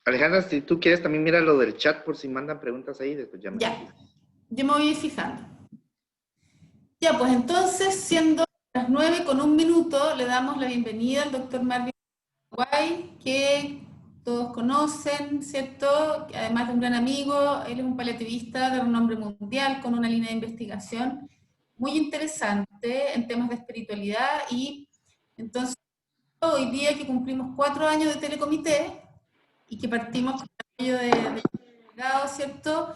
Alejandra, si tú quieres también mira lo del chat por si mandan preguntas ahí, después ya me Ya, las dices. yo me voy a ir fijando. Ya, pues entonces, siendo las 9:01, le damos la bienvenida al doctor Marvin Guay, que todos conocen, ¿cierto? Que además de un gran amigo, él es un paliativista de renombre mundial con una línea de investigación muy interesante en temas de espiritualidad y entonces hoy día que cumplimos 4 años de Telecomité y que partimos con el apoyo de legado, ¿cierto?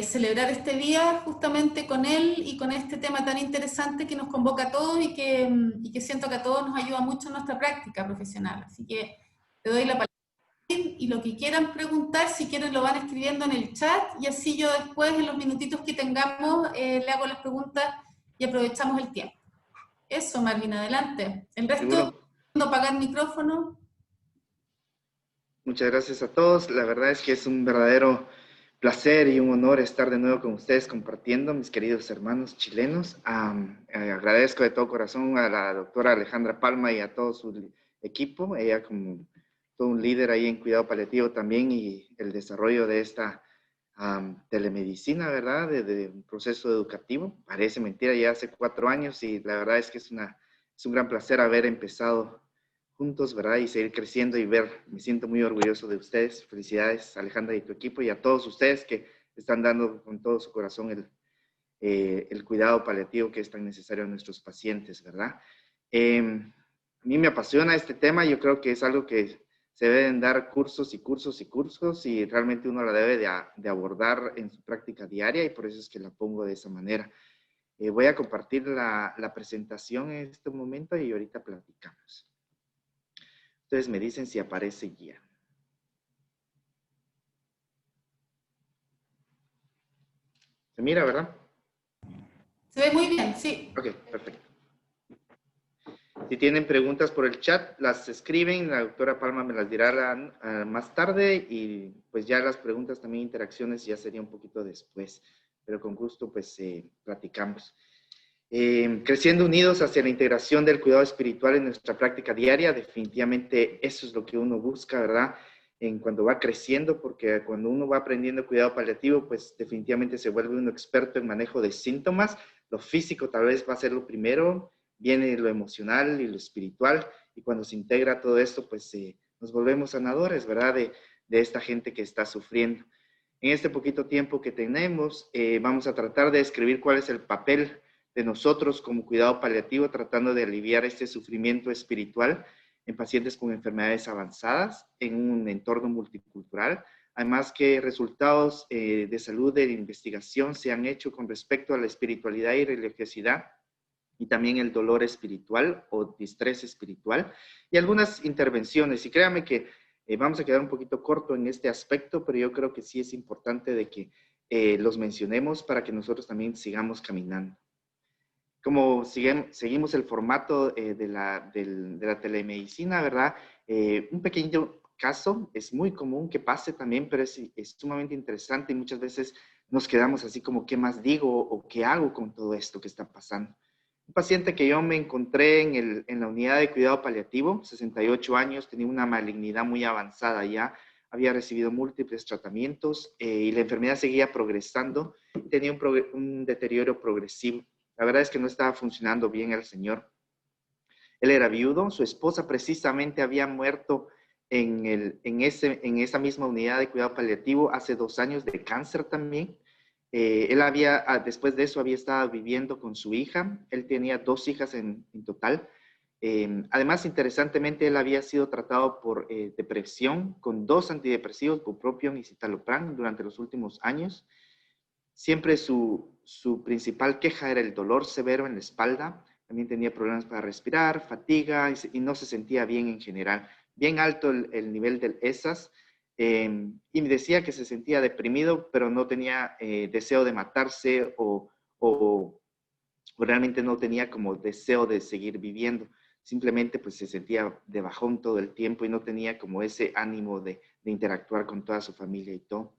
Celebrar este día justamente con él y con este tema tan interesante que nos convoca a todos y que siento que a todos nos ayuda mucho en nuestra práctica profesional. Así que te doy la palabra y lo que quieran preguntar, si quieren lo van escribiendo en el chat y así yo después, en los minutitos que tengamos, le hago las preguntas y aprovechamos el tiempo. Eso, Marvin, adelante. El resto, Seguro. no apagar micrófono. Muchas gracias a todos. La verdad es que es un verdadero placer y un honor estar de nuevo con ustedes compartiendo, mis queridos hermanos chilenos. Agradezco de todo corazón a la doctora Alejandra Palma y a todo su equipo, ella como todo un líder ahí en cuidado paliativo también y el desarrollo de esta telemedicina, ¿verdad? De un proceso educativo. Parece mentira, ya hace 4 años y la verdad es que es un gran placer haber empezado juntos, ¿verdad? Y seguir creciendo y ver, me siento muy orgulloso de ustedes. Felicidades, Alejandra y tu equipo, y a todos ustedes que están dando con todo su corazón el cuidado paliativo que es tan necesario a nuestros pacientes, ¿verdad? A mí me apasiona este tema, yo creo que es algo que se deben dar cursos y cursos y cursos y realmente uno la debe de abordar en su práctica diaria y por eso es que la pongo de esa manera. Voy a compartir la presentación en este momento y ahorita platicamos. Ustedes me dicen si aparece guía. ¿Se mira, verdad? Se ve muy bien, sí. Ok, perfecto. Si tienen preguntas por el chat, las escriben, la doctora Palma me las dirá más tarde y pues ya las preguntas también, interacciones, ya sería un poquito después, pero con gusto pues platicamos. Creciendo unidos hacia la integración del cuidado espiritual en nuestra práctica diaria, definitivamente eso es lo que uno busca, ¿verdad? En cuando va creciendo, porque cuando uno va aprendiendo cuidado paliativo, pues definitivamente se vuelve un experto en manejo de síntomas. Lo físico tal vez va a ser lo primero, viene lo emocional y lo espiritual, y cuando se integra todo esto, pues nos volvemos sanadores, ¿verdad? De esta gente que está sufriendo. En este poquito tiempo que tenemos, vamos a tratar de describir cuál es el papel de nosotros como cuidado paliativo, tratando de aliviar este sufrimiento espiritual en pacientes con enfermedades avanzadas en un entorno multicultural. Además que resultados de salud de investigación se han hecho con respecto a la espiritualidad y religiosidad y también el dolor espiritual o distrés espiritual y algunas intervenciones. Y créanme que vamos a quedar un poquito corto en este aspecto, pero yo creo que sí es importante de que los mencionemos para que nosotros también sigamos caminando. Como seguimos el formato de la telemedicina, ¿verdad? Un pequeño caso, es muy común que pase también, pero es sumamente interesante y muchas veces nos quedamos así como, ¿qué más digo o qué hago con todo esto que está pasando? Un paciente que yo me encontré en la unidad de cuidado paliativo, 68 años, tenía una malignidad muy avanzada ya, había recibido múltiples tratamientos y la enfermedad seguía progresando, tenía un deterioro progresivo. La verdad es que no estaba funcionando bien el señor. Él era viudo, su esposa precisamente había muerto en esa misma unidad de cuidado paliativo hace 2 años de cáncer también. Él después de eso había estado viviendo con su hija, él tenía 2 hijas en total. Además, interesantemente, él había sido tratado por depresión con 2 antidepresivos, bupropión y citalopram, durante los últimos años. Siempre su principal queja era el dolor severo en la espalda. También tenía problemas para respirar, fatiga y no se sentía bien en general. Bien alto el nivel del ESAS. Y me decía que se sentía deprimido, pero no tenía deseo de matarse o realmente no tenía como deseo de seguir viviendo. Simplemente pues se sentía de bajón todo el tiempo y no tenía como ese ánimo de interactuar con toda su familia y todo.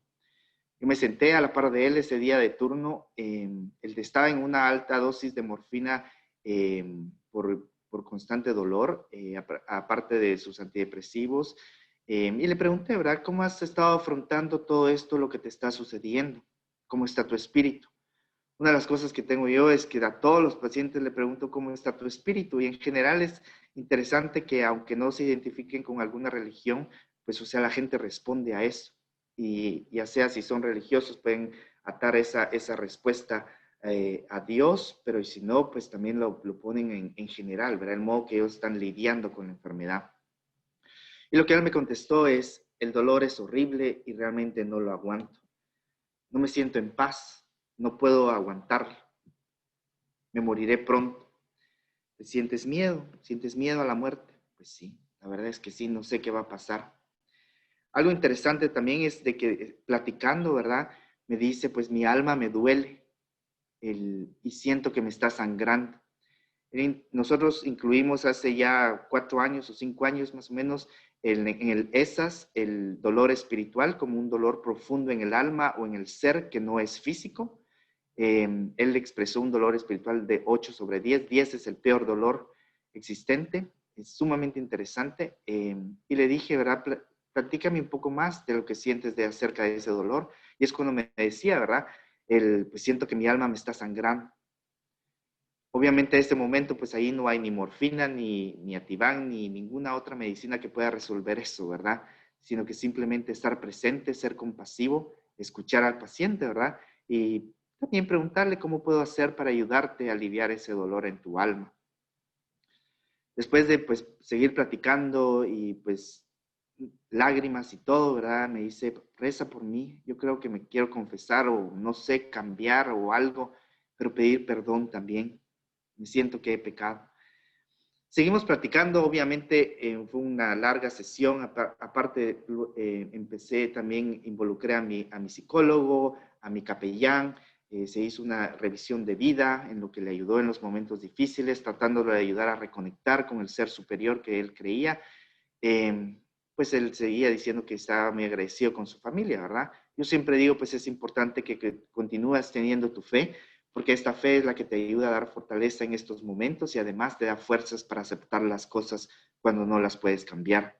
Yo me senté a la par de él ese día de turno. Él estaba en una alta dosis de morfina por constante dolor, aparte de sus antidepresivos. Y le pregunté, ¿verdad? ¿Cómo has estado afrontando todo esto, lo que te está sucediendo? ¿Cómo está tu espíritu? Una de las cosas que tengo yo es que a todos los pacientes le pregunto cómo está tu espíritu, y en general es interesante que aunque no se identifiquen con alguna religión, pues o sea, la gente responde a eso, y ya sea si son religiosos pueden atar esa respuesta a Dios, pero si no, pues también lo ponen en general, ¿verdad? El modo que ellos están lidiando con la enfermedad. Y lo que él me contestó es, el dolor es horrible y realmente no lo aguanto. No me siento en paz, no puedo aguantarlo. Me moriré pronto. ¿Sientes miedo? ¿Sientes miedo a la muerte? Pues sí, la verdad es que sí, no sé qué va a pasar. Algo interesante también es de que platicando, ¿verdad? Me dice, pues mi alma me duele y siento que me está sangrando. Nosotros incluimos hace ya 4 años o 5 años más o menos en el ESAS, el dolor espiritual, como un dolor profundo en el alma o en el ser que no es físico. Él expresó un dolor espiritual de 8/10. 10 es el peor dolor existente. Es sumamente interesante. Y le dije, ¿verdad? Platícame un poco más de lo que sientes acerca de ese dolor. Y es cuando me decía, ¿verdad? Pues siento que mi alma me está sangrando. Obviamente en este momento, pues ahí no hay ni morfina, ni Ativan, ni ninguna otra medicina que pueda resolver eso, ¿verdad? Sino que simplemente estar presente, ser compasivo, escuchar al paciente, ¿verdad? Y también preguntarle cómo puedo hacer para ayudarte a aliviar ese dolor en tu alma. Después de, pues, seguir platicando y, pues, lágrimas y todo, ¿verdad? Me dice, reza por mí, yo creo que me quiero confesar o no sé, cambiar o algo, pero pedir perdón también. Me siento que he pecado. Seguimos platicando, obviamente fue una larga sesión, aparte empecé también, involucré a mi psicólogo, a mi capellán, se hizo una revisión de vida en lo que le ayudó en los momentos difíciles, tratándolo de ayudar a reconectar con el ser superior que él creía. Pues él seguía diciendo que estaba muy agradecido con su familia, ¿verdad? Yo siempre digo, pues es importante que continúes teniendo tu fe, porque esta fe es la que te ayuda a dar fortaleza en estos momentos y además te da fuerzas para aceptar las cosas cuando no las puedes cambiar.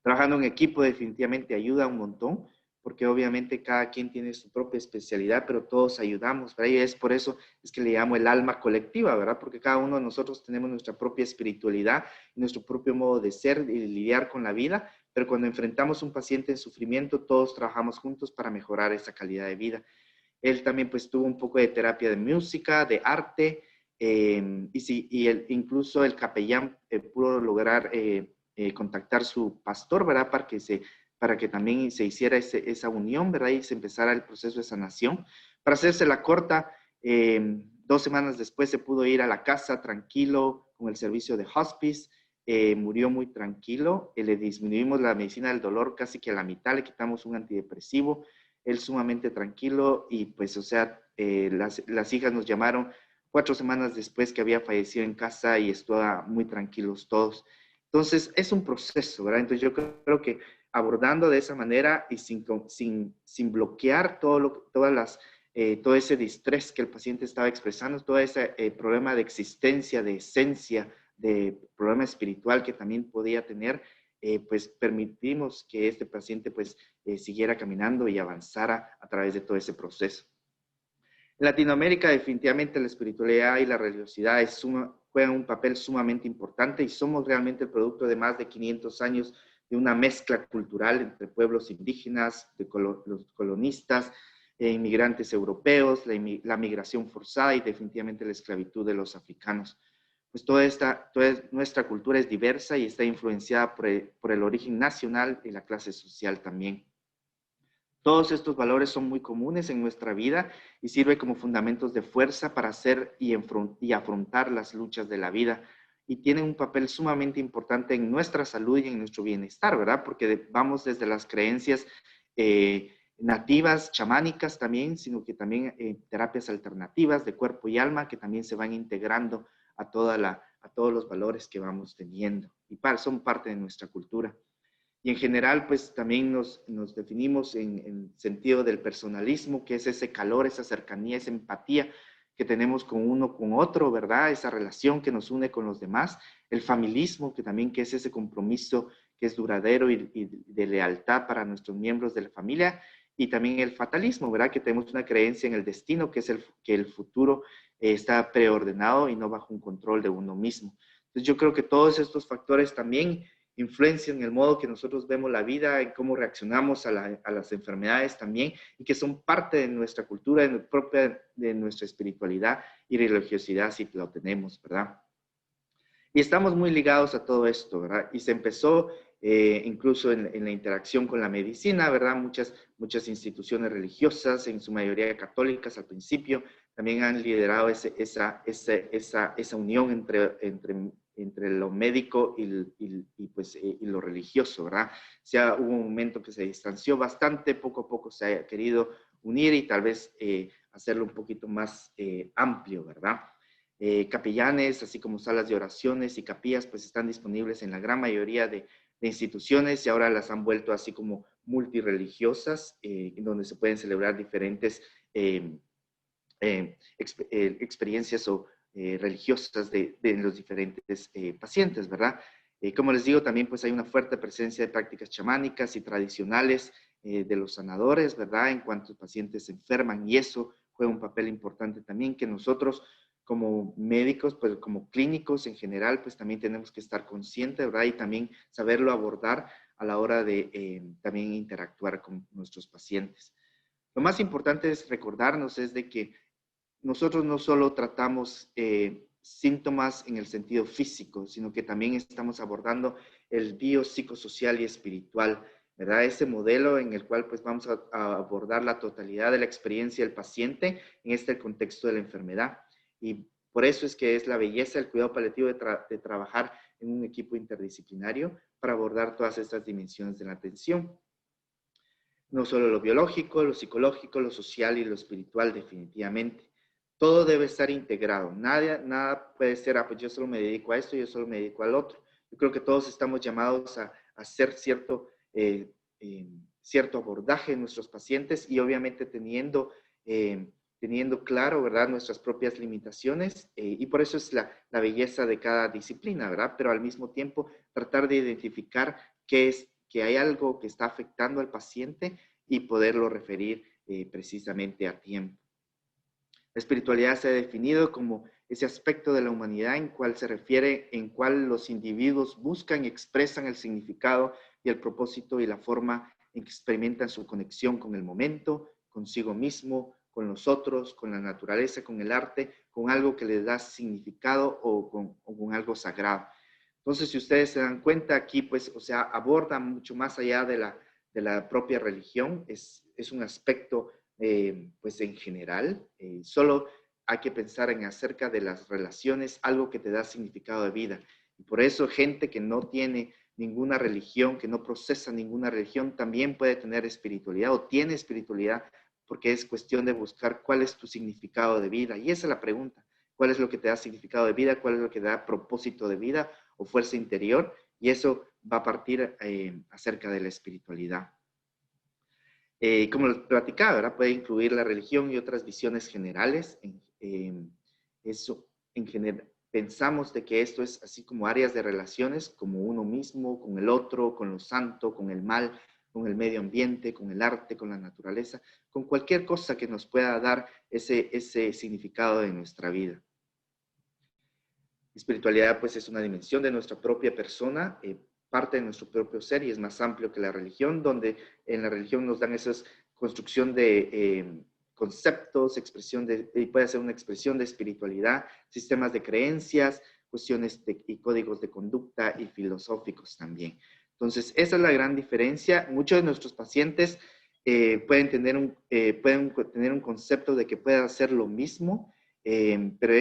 Trabajando en equipo definitivamente ayuda un montón, porque obviamente cada quien tiene su propia especialidad, pero todos ayudamos, ¿verdad? Y es por eso es que le llamo el alma colectiva, ¿verdad? Porque cada uno de nosotros tenemos nuestra propia espiritualidad, nuestro propio modo de ser y lidiar con la vida, pero cuando enfrentamos un paciente en sufrimiento, todos trabajamos juntos para mejorar esa calidad de vida. Él también pues tuvo un poco de terapia de música, de arte, incluso el capellán pudo lograr contactar su pastor, ¿verdad? Para que también se hiciera esa unión, ¿verdad? Y se empezara el proceso de sanación. Para hacerse la corta, 2 semanas después se pudo ir a la casa tranquilo con el servicio de hospice, murió muy tranquilo, le disminuimos la medicina del dolor casi que a la mitad, le quitamos un antidepresivo, él sumamente tranquilo y pues, o sea, las hijas nos llamaron 4 semanas después que había fallecido en casa y estaban muy tranquilos todos. Entonces, es un proceso, ¿verdad? Entonces, yo creo que abordando de esa manera y sin bloquear todo ese distrés que el paciente estaba expresando, todo ese problema de existencia, de esencia, de problema espiritual que también podía tener, pues permitimos que este paciente pues siguiera caminando y avanzara a través de todo ese proceso. En Latinoamérica definitivamente la espiritualidad y la religiosidad juegan un papel sumamente importante y somos realmente el producto de más de 500 años de una mezcla cultural entre pueblos indígenas, los colonistas, inmigrantes europeos, la migración forzada y definitivamente la esclavitud de los africanos. Pues toda nuestra cultura es diversa y está influenciada por el origen nacional y la clase social también. Todos estos valores son muy comunes en nuestra vida y sirven como fundamentos de fuerza para hacer y afrontar las luchas de la vida. Y tienen un papel sumamente importante en nuestra salud y en nuestro bienestar, ¿verdad? Porque vamos desde las creencias nativas, chamánicas también, sino que también terapias alternativas de cuerpo y alma que también se van integrando a todos los valores que vamos teniendo y son parte de nuestra cultura. Y en general, pues también nos definimos en el sentido del personalismo, que es ese calor, esa cercanía, esa empatía que tenemos con uno con otro, ¿verdad? Esa relación que nos une con los demás. El familismo, que también que es ese compromiso que es duradero y de lealtad para nuestros miembros de la familia, y también el fatalismo, ¿verdad? Que tenemos una creencia en el destino, que es que el futuro está preordenado y no bajo un control de uno mismo. Entonces yo creo que todos estos factores también influencian el modo que nosotros vemos la vida, en cómo reaccionamos a las enfermedades también, y que son parte de nuestra cultura, de nuestra espiritualidad y religiosidad, si lo tenemos, ¿verdad? Y estamos muy ligados a todo esto, ¿verdad? Y se empezó incluso en la interacción con la medicina, ¿verdad? Muchas instituciones religiosas, en su mayoría católicas al principio, también han liderado esa unión entre lo médico y lo religioso, ¿verdad? Hubo un momento que se distanció bastante, poco a poco se ha querido unir y tal vez hacerlo un poquito más amplio, ¿verdad? Capellanes, así como salas de oraciones y capillas, pues están disponibles en la gran mayoría de instituciones y ahora las han vuelto así como multireligiosas, donde se pueden celebrar diferentes experiencias religiosas de los diferentes pacientes, ¿verdad? Como les digo, también pues hay una fuerte presencia de prácticas chamánicas y tradicionales de los sanadores, ¿verdad? En cuanto pacientes se enferman, y eso juega un papel importante también, que nosotros como médicos, pues como clínicos en general, pues también tenemos que estar conscientes, ¿verdad? Y también saberlo abordar a la hora de también interactuar con nuestros pacientes. Lo más importante es recordarnos es de que nosotros no solo tratamos síntomas en el sentido físico, sino que también estamos abordando el biopsicosocial y espiritual, ¿verdad? Ese modelo en el cual pues vamos a abordar la totalidad de la experiencia del paciente en este contexto de la enfermedad. Y por eso es que es la belleza del cuidado paliativo de trabajar en un equipo interdisciplinario para abordar todas estas dimensiones de la atención. No solo lo biológico, lo psicológico, lo social y lo espiritual, definitivamente. Todo debe estar integrado. Nada puede ser, pues yo solo me dedico a esto, yo solo me dedico al otro. Yo creo que todos estamos llamados a hacer cierto abordaje en nuestros pacientes y obviamente teniendo claro, ¿verdad?, nuestras propias limitaciones, y por eso es la belleza de cada disciplina, ¿verdad? Pero al mismo tiempo tratar de identificar que hay algo que está afectando al paciente y poderlo referir precisamente a tiempo. La espiritualidad se ha definido como ese aspecto de la humanidad en cual se refiere, en cual los individuos buscan y expresan el significado y el propósito y la forma en que experimentan su conexión con el momento, consigo mismo, con los otros, con la naturaleza, con el arte, con algo que les da significado o con algo sagrado. Entonces, si ustedes se dan cuenta aquí, pues, o sea, aborda mucho más allá de la propia religión, es un aspecto pues en general, solo hay que pensar en acerca de las relaciones, algo que te da significado de vida. Y por eso gente que no tiene ninguna religión, que no procesa ninguna religión, también puede tener espiritualidad o tiene espiritualidad, porque es cuestión de buscar cuál es tu significado de vida. Y esa es la pregunta. ¿Cuál es lo que te da significado de vida? ¿Cuál es lo que te da propósito de vida o fuerza interior? Y eso va a partir acerca de la espiritualidad. Como lo platicaba, ¿verdad? Puede incluir la religión y otras visiones generales. Eso, en general, pensamos de que esto es así como áreas de relaciones, como uno mismo, con el otro, con lo santo, con el mal, con el medio ambiente, con el arte, con la naturaleza, con cualquier cosa que nos pueda dar ese significado de nuestra vida. Espiritualidad, pues, es una dimensión de nuestra propia persona, parte de nuestro propio ser, y es más amplio que la religión, donde en la religión nos dan esa construcción de conceptos, puede ser una expresión de espiritualidad, sistemas de creencias, cuestiones y códigos de conducta y filosóficos también. Entonces, esa es la gran diferencia. Muchos de nuestros pacientes pueden tener un concepto de que pueden hacer lo mismo, pero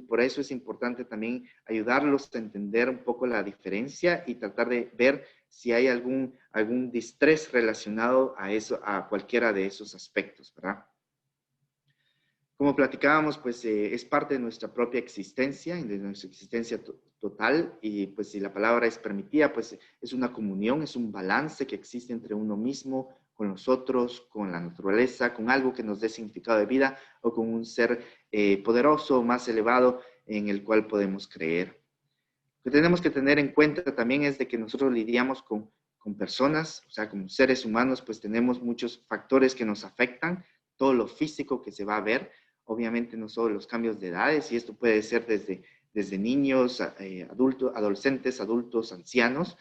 por eso es importante también ayudarlos a entender un poco la diferencia y tratar de ver si hay algún distrés relacionado a cualquiera de esos aspectos, ¿verdad? Como platicábamos, pues es parte de nuestra propia existencia, de nuestra existencia total, y pues si la palabra es permitida, pues es una comunión, es un balance que existe entre uno mismo, con los otros, con la naturaleza, con algo que nos dé significado de vida o con un ser poderoso, más elevado en el cual podemos creer. Lo que tenemos que tener en cuenta también es de que nosotros lidiamos con personas, o sea, como seres humanos, pues tenemos muchos factores que nos afectan, todo lo físico que se va a ver, obviamente no solo los cambios de edades, y esto puede ser desde niños, adultos, adolescentes, adultos, ancianos,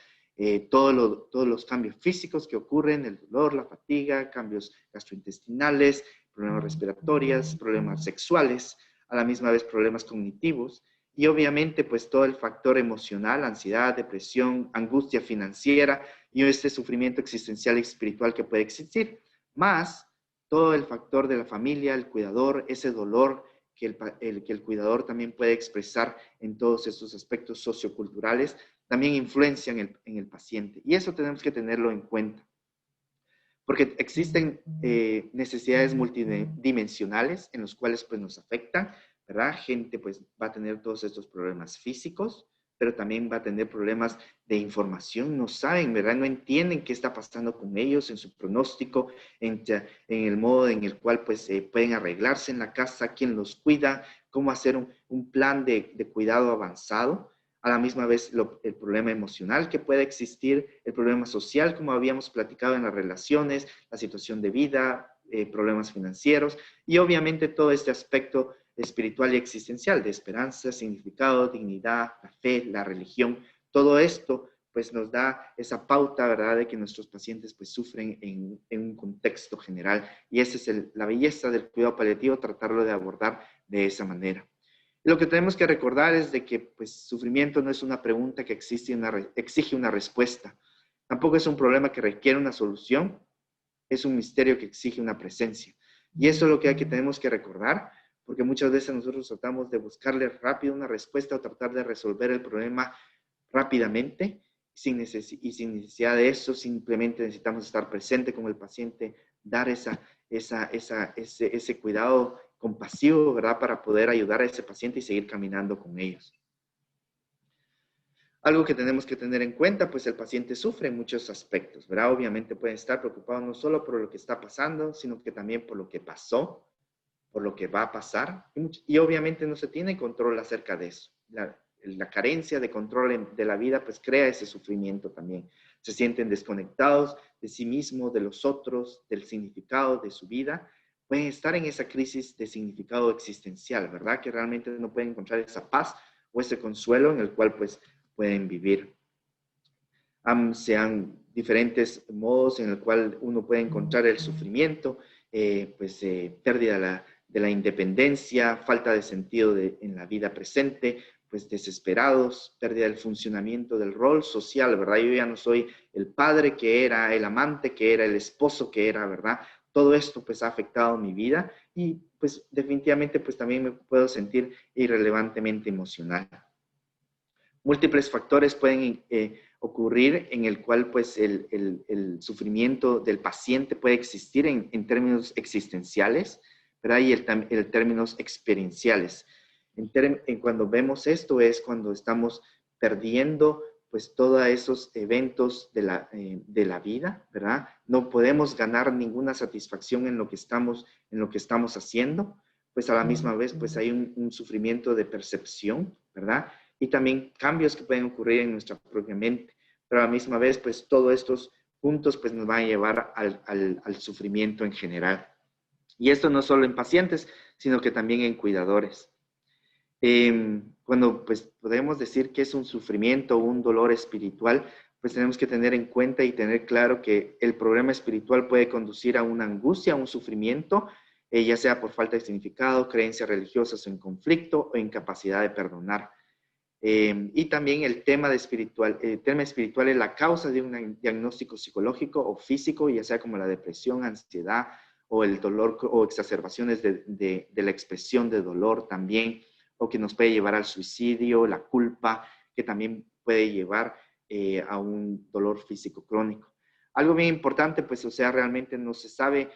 todos los cambios físicos que ocurren, el dolor, la fatiga, cambios gastrointestinales, problemas respiratorios, problemas sexuales, a la misma vez problemas cognitivos, y obviamente pues todo el factor emocional, ansiedad, depresión, angustia financiera y este sufrimiento existencial y espiritual que puede existir, más todo el factor de la familia, el cuidador, ese dolor que el cuidador también puede expresar en todos estos aspectos socioculturales, también influencian en el paciente. Y eso tenemos que tenerlo en cuenta. Porque existen necesidades multidimensionales en los cuales pues nos afectan, ¿verdad? Gente pues va a tener todos estos problemas físicos, pero también va a tener problemas de información, no saben, ¿verdad? No entienden qué está pasando con ellos en su pronóstico, en el modo en el cual pues pueden arreglarse en la casa, quién los cuida, cómo hacer un plan de cuidado avanzado. A la misma vez el problema emocional que puede existir, el problema social, como habíamos platicado en las relaciones, la situación de vida, problemas financieros y obviamente todo este aspecto espiritual y existencial de esperanza, significado, dignidad, la fe, la religión. Todo esto pues nos da esa pauta, ¿verdad?, de que nuestros pacientes pues sufren en un contexto general y esa es la belleza del cuidado paliativo, tratarlo de abordar de esa manera. Lo que tenemos que recordar es de que pues, sufrimiento no es una pregunta que exige una respuesta. Tampoco es un problema que requiere una solución. Es un misterio que exige una presencia. Y eso es lo que tenemos que recordar, porque muchas veces nosotros tratamos de buscarle rápido una respuesta o tratar de resolver el problema rápidamente y sin necesidad de eso. Simplemente necesitamos estar presente con el paciente, dar ese cuidado compasivo, ¿verdad? Para poder ayudar a ese paciente y seguir caminando con ellos. Algo que tenemos que tener en cuenta, pues el paciente sufre en muchos aspectos, ¿verdad? Obviamente puede estar preocupado no solo por lo que está pasando, sino que también por lo que pasó, por lo que va a pasar. Y obviamente no se tiene control acerca de eso. La carencia de control de la vida, pues crea ese sufrimiento también. Se sienten desconectados de sí mismos, de los otros, del significado de su vida. Pueden estar en esa crisis de significado existencial, ¿verdad? Que realmente no pueden encontrar esa paz o ese consuelo en el cual pues pueden vivir. Sean diferentes modos en el cual uno puede encontrar el sufrimiento, pérdida de la independencia, falta de sentido en la vida presente, pues desesperados, pérdida del funcionamiento del rol social, ¿verdad? Yo ya no soy el padre que era, el amante que era, el esposo que era, ¿verdad? Todo esto pues ha afectado mi vida y pues definitivamente pues también me puedo sentir irrelevantemente emocional. Múltiples factores pueden ocurrir en el cual pues el sufrimiento del paciente puede existir en términos existenciales, ¿verdad? Y en términos experienciales. Cuando vemos esto es cuando estamos perdiendo pues todos esos eventos de la vida, ¿verdad? No podemos ganar ninguna satisfacción en lo que estamos haciendo, pues a la misma vez pues hay un sufrimiento de percepción, ¿verdad? Y también cambios que pueden ocurrir en nuestra propia mente. Pero a la misma vez, pues todos estos puntos pues, nos van a llevar al sufrimiento en general. Y esto no solo en pacientes, sino que también en cuidadores. Cuando pues, podemos decir que es un sufrimiento o un dolor espiritual, pues tenemos que tener en cuenta y tener claro que el problema espiritual puede conducir a una angustia, a un sufrimiento, ya sea por falta de significado, creencias religiosas en conflicto o incapacidad de perdonar. Y también el tema espiritual es la causa de un diagnóstico psicológico o físico, ya sea como la depresión, ansiedad o el dolor o exacerbaciones de la expresión de dolor también, o que nos puede llevar al suicidio, la culpa, que también puede llevar a un dolor físico crónico. Algo bien importante, pues, o sea, realmente no se sabe.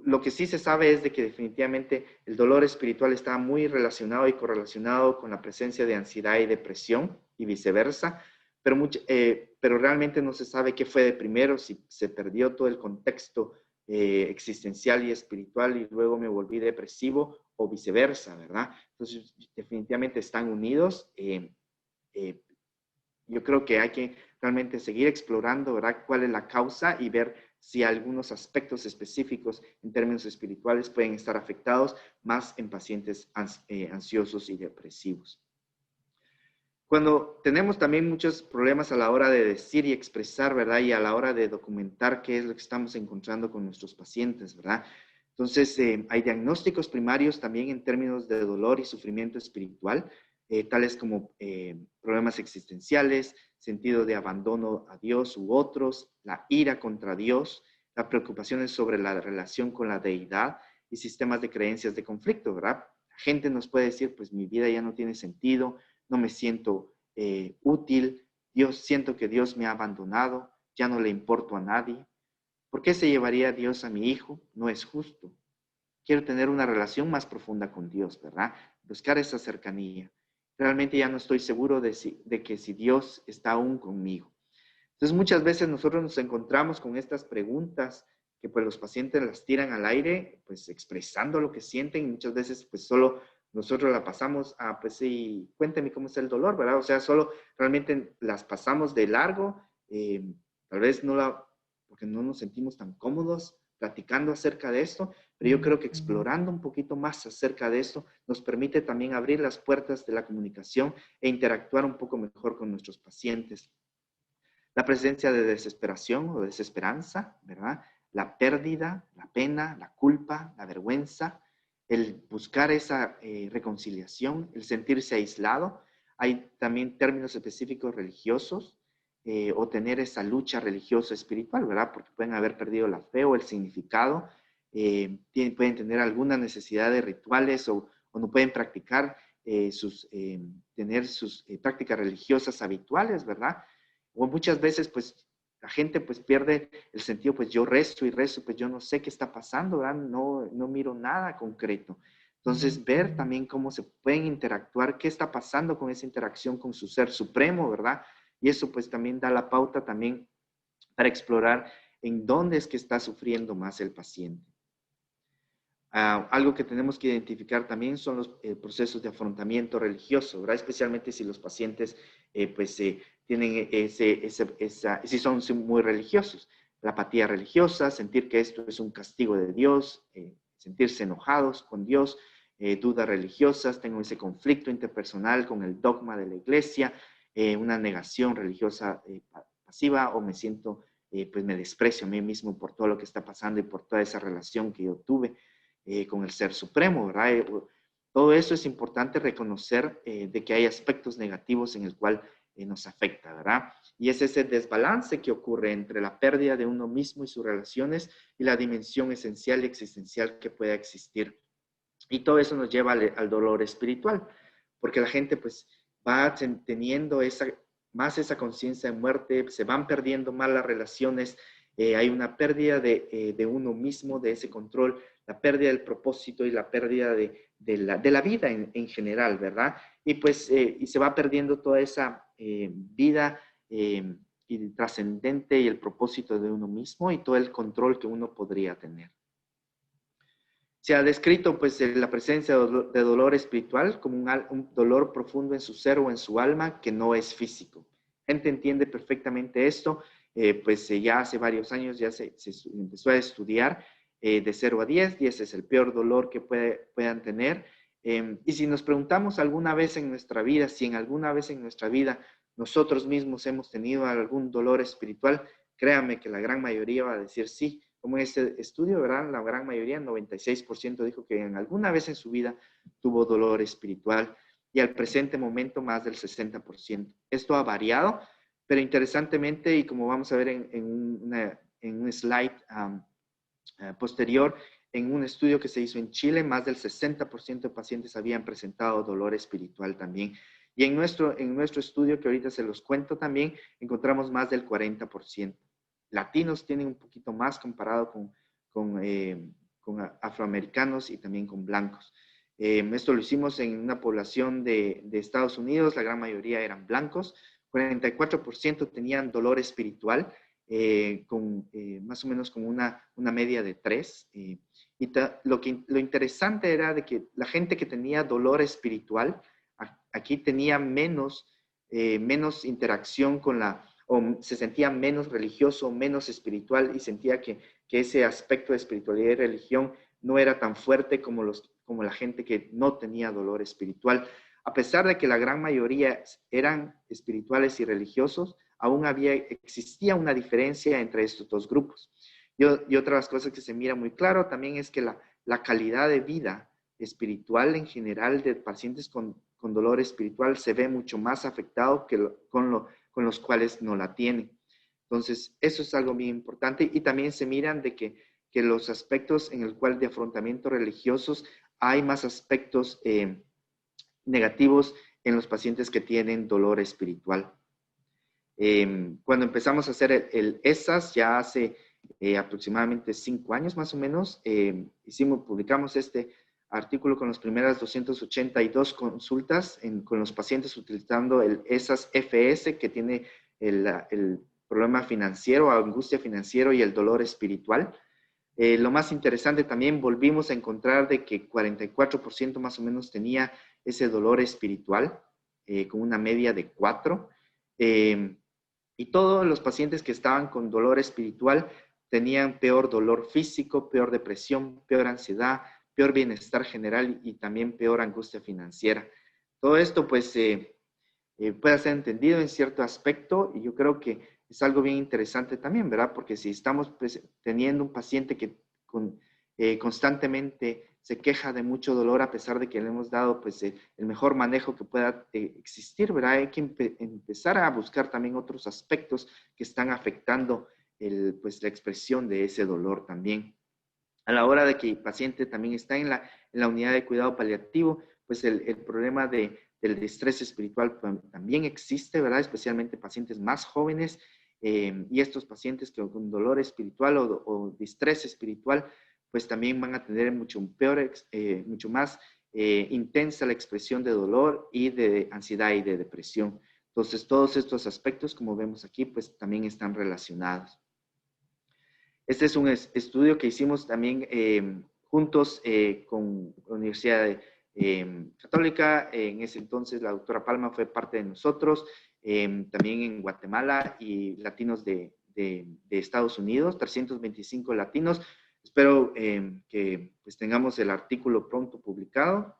Lo que sí se sabe es de que definitivamente el dolor espiritual está muy relacionado y correlacionado con la presencia de ansiedad y depresión y viceversa, pero realmente no se sabe qué fue de primero, si se perdió todo el contexto existencial y espiritual y luego me volví depresivo o viceversa, ¿verdad? Entonces definitivamente están unidos yo creo que hay que realmente seguir explorando, ¿verdad?, cuál es la causa y ver si algunos aspectos específicos en términos espirituales pueden estar afectados más en pacientes ansiosos y depresivos. Cuando tenemos también muchos problemas a la hora de decir y expresar, ¿verdad?, y a la hora de documentar qué es lo que estamos encontrando con nuestros pacientes, ¿verdad? Entonces, hay diagnósticos primarios también en términos de dolor y sufrimiento espiritual, tales como problemas existenciales, sentido de abandono a Dios u otros, la ira contra Dios, las preocupaciones sobre la relación con la deidad y sistemas de creencias de conflicto, ¿verdad? La gente nos puede decir, pues mi vida ya no tiene sentido, no me siento útil, siento que Dios me ha abandonado, ya no le importo a nadie. ¿Por qué se llevaría Dios a mi hijo? No es justo. Quiero tener una relación más profunda con Dios, ¿verdad? Buscar esa cercanía. Realmente ya no estoy seguro de que si Dios está aún conmigo. Entonces, muchas veces nosotros nos encontramos con estas preguntas que pues los pacientes las tiran al aire, pues expresando lo que sienten, y muchas veces pues solo nosotros la pasamos a, pues sí, cuénteme cómo está el dolor, ¿verdad? O sea, solo realmente las pasamos de largo, tal vez porque no nos sentimos tan cómodos platicando acerca de esto, pero yo creo que explorando un poquito más acerca de esto nos permite también abrir las puertas de la comunicación e interactuar un poco mejor con nuestros pacientes. La presencia de desesperación o desesperanza, ¿verdad? La pérdida, la pena, la culpa, la vergüenza, el buscar esa reconciliación, el sentirse aislado. Hay también términos específicos religiosos o tener esa lucha religiosa espiritual, ¿verdad? Porque pueden haber perdido la fe o el significado, pueden tener alguna necesidad de rituales o no pueden practicar tener sus prácticas religiosas habituales, ¿verdad? O muchas veces, pues, la gente, pues, pierde el sentido, pues, yo rezo y rezo, pues, yo no sé qué está pasando, ¿verdad? No miro nada concreto. Entonces, ver también cómo se pueden interactuar, qué está pasando con esa interacción con su ser supremo, ¿verdad? Y eso, pues, también da la pauta también para explorar en dónde es que está sufriendo más el paciente. Algo que tenemos que identificar también son los procesos de afrontamiento religioso, ¿verdad? Especialmente si los pacientes tienen si son muy religiosos. La apatía religiosa, sentir que esto es un castigo de Dios, sentirse enojados con Dios, dudas religiosas, tengo ese conflicto interpersonal con el dogma de la iglesia, una negación religiosa pasiva, o me siento, pues me desprecio a mí mismo por todo lo que está pasando y por toda esa relación que yo tuve con el Ser Supremo, ¿verdad? Todo eso es importante reconocer de que hay aspectos negativos en el cual nos afecta, ¿verdad? Y es ese desbalance que ocurre entre la pérdida de uno mismo y sus relaciones y la dimensión esencial y existencial que pueda existir. Y todo eso nos lleva al dolor espiritual, porque la gente pues va teniendo más esa conciencia de muerte, se van perdiendo más las relaciones, hay una pérdida de uno mismo, de ese control, la pérdida del propósito y la pérdida de la vida en general, ¿verdad? Y pues y se va perdiendo toda esa vida y trascendente y el propósito de uno mismo y todo el control que uno podría tener. Se ha descrito pues la presencia de dolor espiritual como un dolor profundo en su ser o en su alma que no es físico. La gente entiende perfectamente esto, ya hace varios años ya se empezó a estudiar de 0 a 10, 10 es el peor dolor que puedan tener. Y si nos preguntamos alguna vez en nuestra vida, si en alguna vez en nuestra vida nosotros mismos hemos tenido algún dolor espiritual, créanme que la gran mayoría va a decir sí. Como en este estudio, ¿verdad? La gran mayoría, 96%, dijo que en alguna vez en su vida tuvo dolor espiritual y al presente momento más del 60%. Esto ha variado, pero interesantemente, y como vamos a ver en un slide posterior, en un estudio que se hizo en Chile, más del 60% de pacientes habían presentado dolor espiritual también. Y en nuestro estudio, que ahorita se los cuento también, encontramos más del 40%. Latinos tienen un poquito más comparado con afroamericanos y también con blancos. Esto lo hicimos en una población de Estados Unidos, la gran mayoría eran blancos, 44% tenían dolor espiritual, más o menos como una media de 3. Lo interesante era de que la gente que tenía dolor espiritual, aquí tenía menos menos interacción con o se sentía menos religioso, menos espiritual y sentía que ese aspecto de espiritualidad y religión no era tan fuerte como la gente que no tenía dolor espiritual. A pesar de que la gran mayoría eran espirituales y religiosos, aún existía una diferencia entre estos dos grupos. Y otra de las cosas que se mira muy claro también es que la calidad de vida espiritual en general de pacientes con dolor espiritual se ve mucho más afectado que con los cuales no la tienen. Entonces, eso es algo bien importante y también se miran de que los aspectos en el cual de afrontamiento religiosos hay más aspectos negativos en los pacientes que tienen dolor espiritual. Cuando empezamos a hacer el ESAS, ya hace aproximadamente 5 años más o menos, publicamos este artículo con las primeras 282 consultas con los pacientes utilizando el ESAS-FS, que tiene el problema financiero, angustia financiera y el dolor espiritual. Lo más interesante también, volvimos a encontrar de que 44% más o menos tenía ese dolor espiritual, con una media de 4. Y todos los pacientes que estaban con dolor espiritual tenían peor dolor físico, peor depresión, peor ansiedad, peor bienestar general y también peor angustia financiera. Todo esto pues puede ser entendido en cierto aspecto y yo creo que es algo bien interesante también, ¿verdad? Porque si estamos teniendo un paciente que constantemente se queja de mucho dolor a pesar de que le hemos dado pues el mejor manejo que pueda existir, ¿verdad? Hay que empezar a buscar también otros aspectos que están afectando pues la expresión de ese dolor también. A la hora de que el paciente también está en la unidad de cuidado paliativo, pues el problema del estrés espiritual también existe, ¿verdad? Especialmente pacientes más jóvenes y estos pacientes que con dolor espiritual o distrés espiritual, pues también van a tener mucho más intensa la expresión de dolor y de ansiedad y de depresión. Entonces, todos estos aspectos, como vemos aquí, pues también están relacionados. Este es un estudio que hicimos también juntos con la Universidad Católica. En ese entonces la doctora Palma fue parte de nosotros, también en Guatemala y latinos de Estados Unidos, 325 latinos. Espero que pues, tengamos el artículo pronto publicado,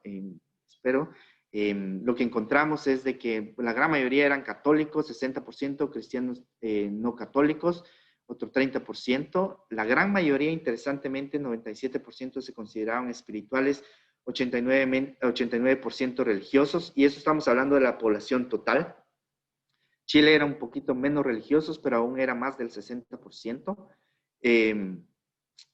espero. Lo que encontramos es de que la gran mayoría eran católicos, 60% cristianos no católicos, otro 30%. La gran mayoría, interesantemente, 97% se consideraban espirituales, 89% religiosos, y eso estamos hablando de la población total. Chile era un poquito menos religiosos, pero aún era más del 60%.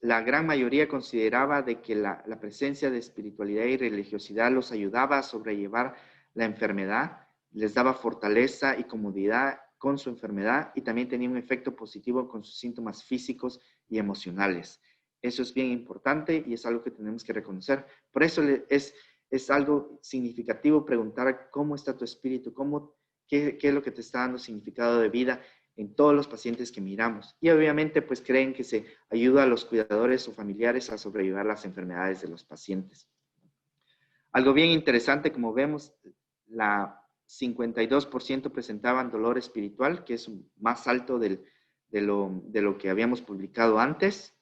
La gran mayoría consideraba de que la presencia de espiritualidad y religiosidad los ayudaba a sobrellevar la enfermedad, les daba fortaleza y comodidad con su enfermedad y también tenía un efecto positivo con sus síntomas físicos y emocionales. Eso es bien importante y es algo que tenemos que reconocer. Por eso es algo significativo preguntar cómo está tu espíritu, qué es lo que te está dando significado de vida en todos los pacientes que miramos. Y obviamente pues creen que se ayuda a los cuidadores o familiares a sobrellevar las enfermedades de los pacientes. Algo bien interesante, como vemos, la 52% presentaban dolor espiritual, que es más alto de lo que habíamos publicado antes.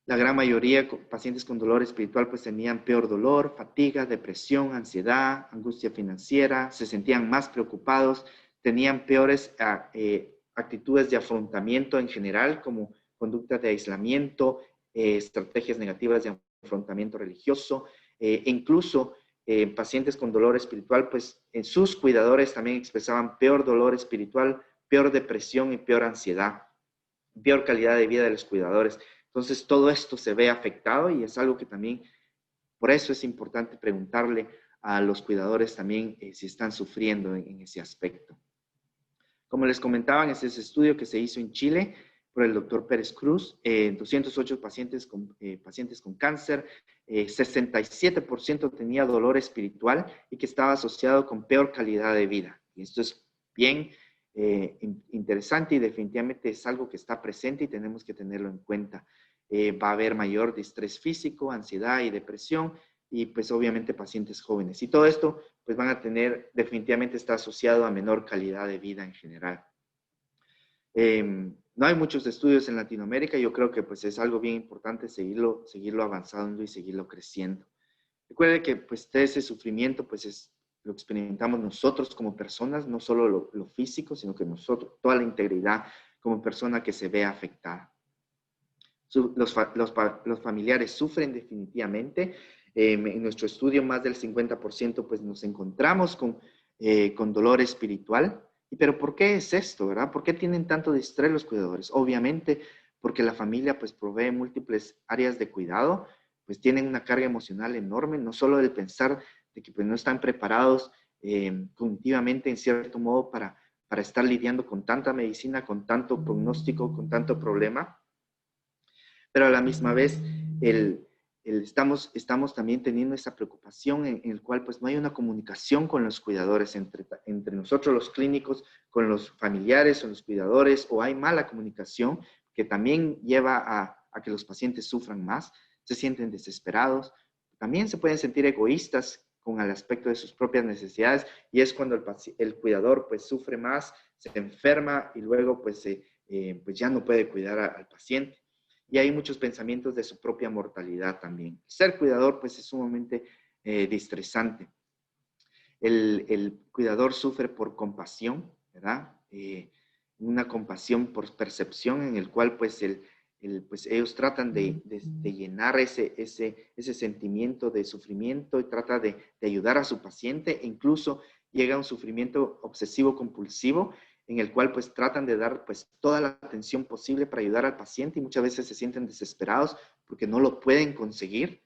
La gran mayoría de pacientes con dolor espiritual pues tenían peor dolor, fatiga, depresión, ansiedad, angustia financiera, se sentían más preocupados, tenían peores actitudes de afrontamiento en general, como conductas de aislamiento, estrategias negativas de afrontamiento religioso, incluso pacientes con dolor espiritual, pues en sus cuidadores también expresaban peor dolor espiritual, peor depresión y peor ansiedad, peor calidad de vida de los cuidadores. Entonces, todo esto se ve afectado y es algo que también, por eso es importante preguntarle a los cuidadores también si están sufriendo en ese aspecto. Como les comentaba, en ese estudio que se hizo en Chile por el doctor Pérez Cruz, 208 pacientes con cáncer, 67% tenía dolor espiritual y que estaba asociado con peor calidad de vida. Y esto es bien interesante y definitivamente es algo que está presente y tenemos que tenerlo en cuenta. Va a haber mayor distrés físico, ansiedad y depresión y pues obviamente pacientes jóvenes. Y todo esto pues van a tener, definitivamente está asociado a menor calidad de vida en general. No hay muchos estudios en Latinoamérica, yo creo que pues es algo bien importante seguirlo avanzando y seguirlo creciendo. Recuerde que pues ese sufrimiento pues lo experimentamos nosotros como personas, no solo lo físico, sino que nosotros, toda la integridad como persona que se ve afectada. Los familiares sufren definitivamente. En nuestro estudio, más del 50% pues nos encontramos con dolor espiritual. Pero ¿por qué es esto, verdad? ¿Por qué tienen tanto distrés los cuidadores? Obviamente porque la familia pues provee múltiples áreas de cuidado, pues tienen una carga emocional enorme, no solo del pensar de que pues no están preparados cognitivamente en cierto modo para estar lidiando con tanta medicina, con tanto pronóstico, con tanto problema, pero a la misma vez estamos también teniendo esa preocupación en el cual pues no hay una comunicación con los cuidadores, entre nosotros los clínicos, con los familiares o los cuidadores, o hay mala comunicación que también lleva a que los pacientes sufran más, se sienten desesperados, también se pueden sentir egoístas con el aspecto de sus propias necesidades, y es cuando el cuidador pues sufre más, se enferma y luego pues ya no puede cuidar al paciente. Y hay muchos pensamientos de su propia mortalidad también. Ser cuidador, pues, es sumamente distresante. El cuidador sufre por compasión, ¿verdad? Una compasión por percepción en el cual, pues, pues ellos tratan de llenar ese sentimiento de sufrimiento y trata de ayudar a su paciente. E incluso llega a un sufrimiento obsesivo-compulsivo en el cual pues tratan de dar pues toda la atención posible para ayudar al paciente y muchas veces se sienten desesperados porque no lo pueden conseguir,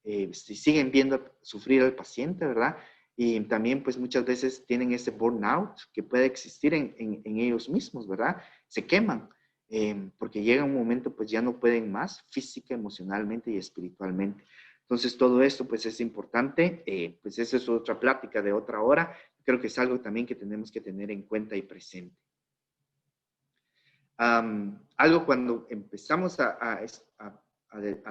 si siguen viendo sufrir al paciente, ¿verdad? Y también pues muchas veces tienen ese burnout que puede existir en ellos mismos, ¿verdad? Se queman porque llega un momento pues ya no pueden más física, emocionalmente y espiritualmente. Entonces todo esto pues es importante, pues esa es otra plática de otra hora. Creo que es algo también que tenemos que tener en cuenta y presente. Algo cuando empezamos a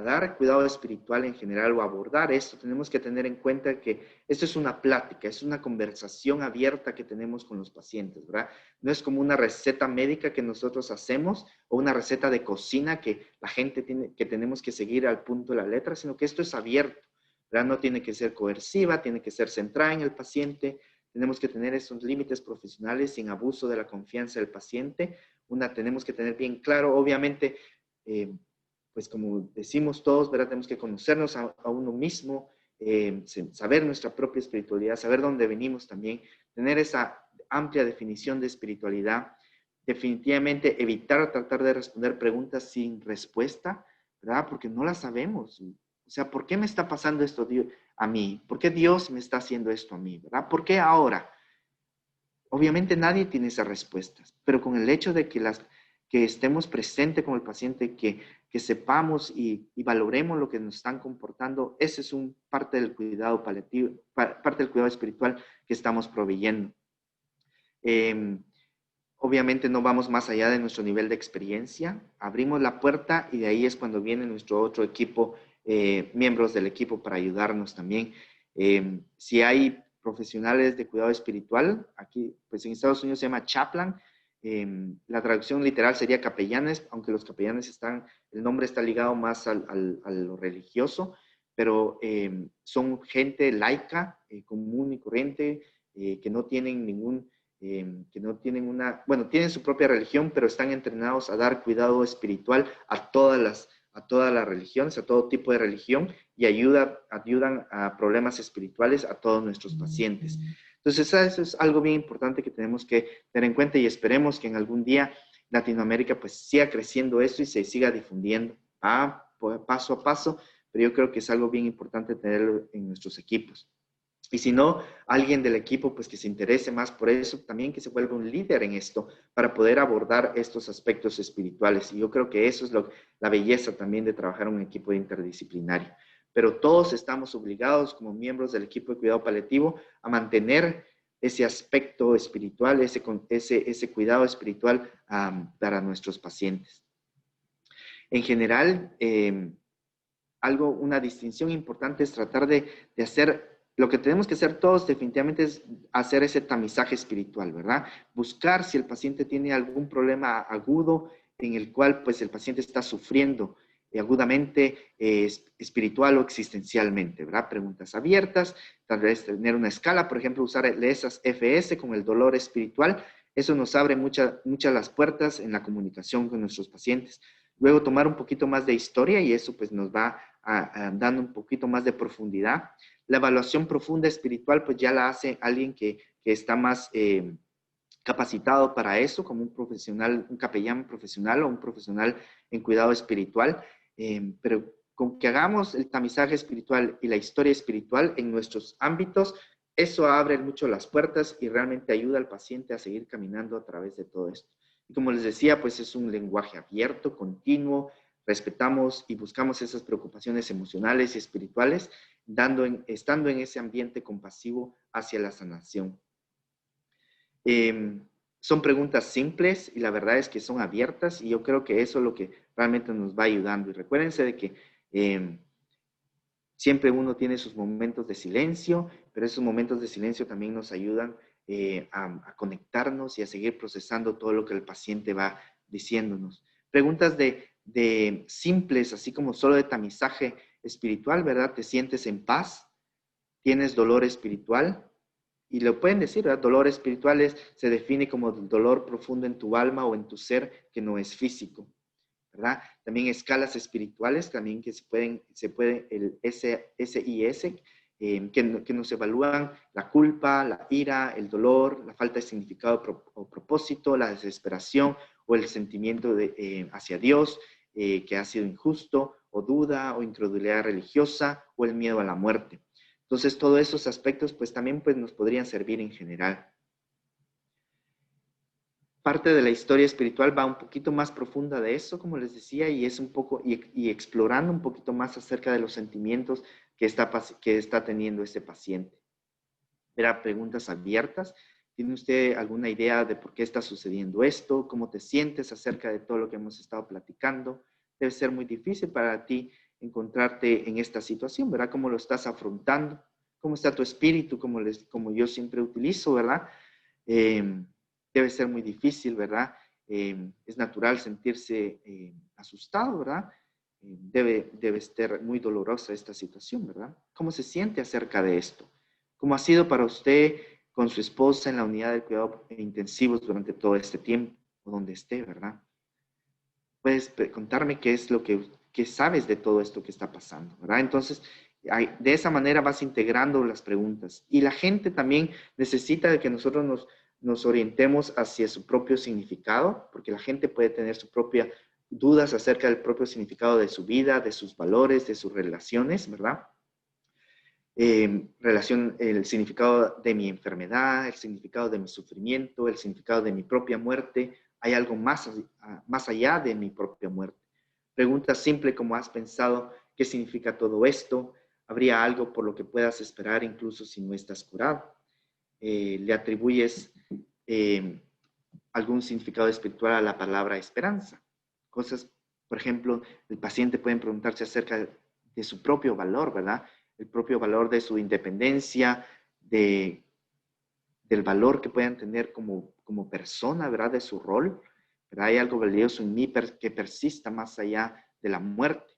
dar cuidado espiritual en general o abordar esto, tenemos que tener en cuenta que esto es una plática, es una conversación abierta que tenemos con los pacientes, ¿verdad? No es como una receta médica que nosotros hacemos o una receta de cocina que la gente que tenemos que seguir al punto de la letra, sino que esto es abierto, ¿verdad? No tiene que ser coerciva, tiene que ser centrada en el paciente. Tenemos que tener esos límites profesionales sin abuso de la confianza del paciente. Tenemos que tener bien claro, obviamente, pues como decimos todos, ¿verdad? Tenemos que conocernos a uno mismo, saber nuestra propia espiritualidad, saber dónde venimos también, tener esa amplia definición de espiritualidad, definitivamente evitar tratar de responder preguntas sin respuesta, ¿verdad? Porque no las sabemos. O sea, ¿por qué me está pasando esto a mí? ¿Por qué Dios me está haciendo esto a mí? ¿Verdad? ¿Por qué ahora? Obviamente nadie tiene esas respuestas, pero con el hecho de que estemos presentes con el paciente, que sepamos y valoremos lo que nos están comportando, ese es parte del cuidado paliativo, parte del cuidado espiritual que estamos proveyendo. Obviamente no vamos más allá de nuestro nivel de experiencia, abrimos la puerta y de ahí es cuando viene nuestro otro equipo, miembros del equipo para ayudarnos también. Si hay profesionales de cuidado espiritual, aquí pues en Estados Unidos se llama chaplain, la traducción literal sería capellanes, aunque los capellanes el nombre está ligado más a lo religioso, pero son gente laica, común y corriente, que no tienen tienen su propia religión, pero están entrenados a dar cuidado espiritual a todas las religiones, a todo tipo de religión, y ayudan a problemas espirituales a todos nuestros pacientes. Entonces, eso es algo bien importante que tenemos que tener en cuenta y esperemos que en algún día Latinoamérica pues siga creciendo esto y se siga difundiendo paso a paso, pero yo creo que es algo bien importante tenerlo en nuestros equipos. Y si no, alguien del equipo pues que se interese más por eso, también que se vuelva un líder en esto para poder abordar estos aspectos espirituales. Y yo creo que eso es la belleza también de trabajar en un equipo interdisciplinario. Pero todos estamos obligados como miembros del equipo de cuidado paliativo a mantener ese aspecto espiritual, ese cuidado espiritual para nuestros pacientes. En general, una distinción importante es tratar de hacer lo que tenemos que hacer todos definitivamente es hacer ese tamizaje espiritual, ¿verdad? Buscar si el paciente tiene algún problema agudo en el cual pues el paciente está sufriendo agudamente, espiritual o existencialmente, ¿verdad? Preguntas abiertas, tal vez tener una escala, por ejemplo, usar esas FS con el dolor espiritual. Eso nos abre muchas las puertas en la comunicación con nuestros pacientes. Luego tomar un poquito más de historia y eso pues nos va dando un poquito más de profundidad. La evaluación profunda espiritual pues ya la hace alguien que está más capacitado para eso, como un profesional, un capellán profesional o un profesional en cuidado espiritual. Pero con que hagamos el tamizaje espiritual y la historia espiritual en nuestros ámbitos, eso abre mucho las puertas y realmente ayuda al paciente a seguir caminando a través de todo esto. Y como les decía, pues es un lenguaje abierto, continuo, respetamos y buscamos esas preocupaciones emocionales y espirituales, estando en ese ambiente compasivo hacia la sanación. Son preguntas simples y la verdad es que son abiertas y yo creo que eso es lo que realmente nos va ayudando. Y recuérdense de que siempre uno tiene sus momentos de silencio, pero esos momentos de silencio también nos ayudan a conectarnos y a seguir procesando todo lo que el paciente va diciéndonos. Preguntas de simples, así como solo de tamizaje espiritual, ¿verdad? ¿Te sientes en paz? ¿Tienes dolor espiritual? Y lo pueden decir, ¿verdad? Dolor espiritual se define como dolor profundo en tu alma o en tu ser que no es físico, ¿verdad? También escalas espirituales, también que se puede el SIS, que nos evalúan la culpa, la ira, el dolor, la falta de significado o propósito, la desesperación o el sentimiento hacia Dios, que ha sido injusto, o duda, o incredulidad religiosa, o el miedo a la muerte. Entonces, todos esos aspectos, pues también pues, nos podrían servir en general. Parte de la historia espiritual va un poquito más profunda de eso, como les decía, y es un poco, y explorando un poquito más acerca de los sentimientos que está teniendo este paciente. Verá, preguntas abiertas. ¿Tiene usted alguna idea de por qué está sucediendo esto? ¿Cómo te sientes acerca de todo lo que hemos estado platicando? Debe ser muy difícil para ti encontrarte en esta situación, ¿verdad? ¿Cómo lo estás afrontando? ¿Cómo está tu espíritu? Como yo siempre utilizo, ¿verdad? Debe ser muy difícil, ¿verdad? Es natural sentirse asustado, ¿verdad? Debe estar muy dolorosa esta situación, ¿verdad? ¿Cómo se siente acerca de esto? ¿Cómo ha sido para usted con su esposa en la unidad de cuidados intensivos durante todo este tiempo, o donde esté, ¿verdad? Puedes contarme qué es lo que sabes de todo esto que está pasando, ¿verdad? Entonces, de esa manera vas integrando las preguntas. Y la gente también necesita de que nosotros nos orientemos hacia su propio significado, porque la gente puede tener sus propias dudas acerca del propio significado de su vida, de sus valores, de sus relaciones, ¿verdad? El significado de mi enfermedad, el significado de mi sufrimiento, el significado de mi propia muerte. Hay algo más allá de mi propia muerte. Pregunta simple como ¿has pensado qué significa todo esto? ¿Habría algo por lo que puedas esperar incluso si no estás curado? ¿Le atribuyes algún significado espiritual a la palabra esperanza? Cosas, por ejemplo, el paciente puede preguntarse acerca de su propio valor, ¿verdad? El propio valor de su independencia, del valor que puedan tener como persona, ¿verdad? De su rol, ¿verdad? Hay algo valioso en mí que persista más allá de la muerte.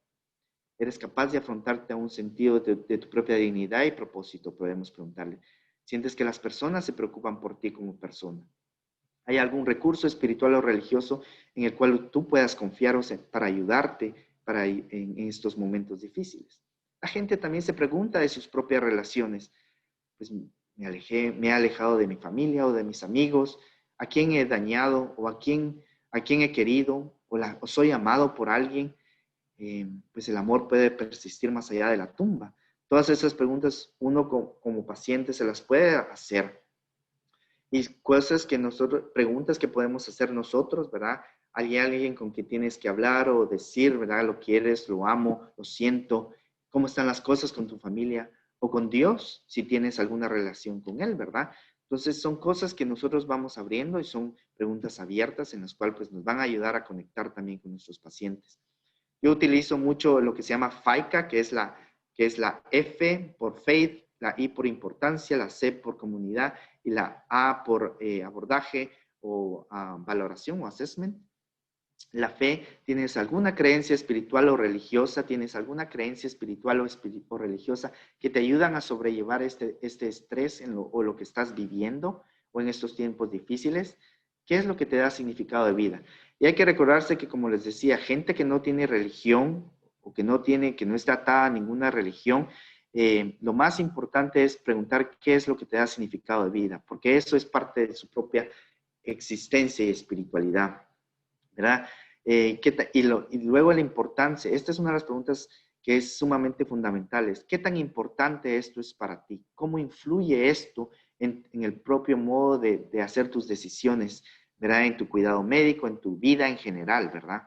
¿Eres capaz de afrontarte a un sentido de tu propia dignidad y propósito? Podemos preguntarle. ¿Sientes que las personas se preocupan por ti como persona? ¿Hay algún recurso espiritual o religioso en el cual tú puedas confiar para ayudarte en estos momentos difíciles? La gente también se pregunta de sus propias relaciones. Pues me he alejado de mi familia o de mis amigos. ¿A quién he dañado o a quién he querido o soy amado por alguien? Pues el amor puede persistir más allá de la tumba. Todas esas preguntas uno como paciente se las puede hacer. Y preguntas que podemos hacer nosotros, ¿verdad? Hay alguien con quien tienes que hablar o decir, ¿verdad? Lo quieres, lo amo, lo siento. ¿Cómo están las cosas con tu familia? O con Dios, si tienes alguna relación con Él, ¿verdad? Entonces son cosas que nosotros vamos abriendo y son preguntas abiertas en las cuales pues, nos van a ayudar a conectar también con nuestros pacientes. Yo utilizo mucho lo que se llama FICA, que es la F por Faith, la I por importancia, la C por comunidad y la A por abordaje o valoración o assessment. La fe, ¿tienes alguna creencia espiritual o religiosa? ¿Tienes alguna creencia espiritual o religiosa que te ayudan a sobrellevar este estrés o lo que estás viviendo o en estos tiempos difíciles? ¿Qué es lo que te da significado de vida? Y hay que recordarse que, como les decía, gente que no tiene religión o que no está atada a ninguna religión, lo más importante es preguntar qué es lo que te da significado de vida, porque eso es parte de su propia existencia y espiritualidad, ¿verdad? Y luego la importancia, esta es una de las preguntas que es sumamente fundamentales. ¿Qué tan importante esto es para ti? ¿Cómo influye esto en el propio modo de hacer tus decisiones, ¿verdad? En tu cuidado médico, en tu vida en general, ¿verdad?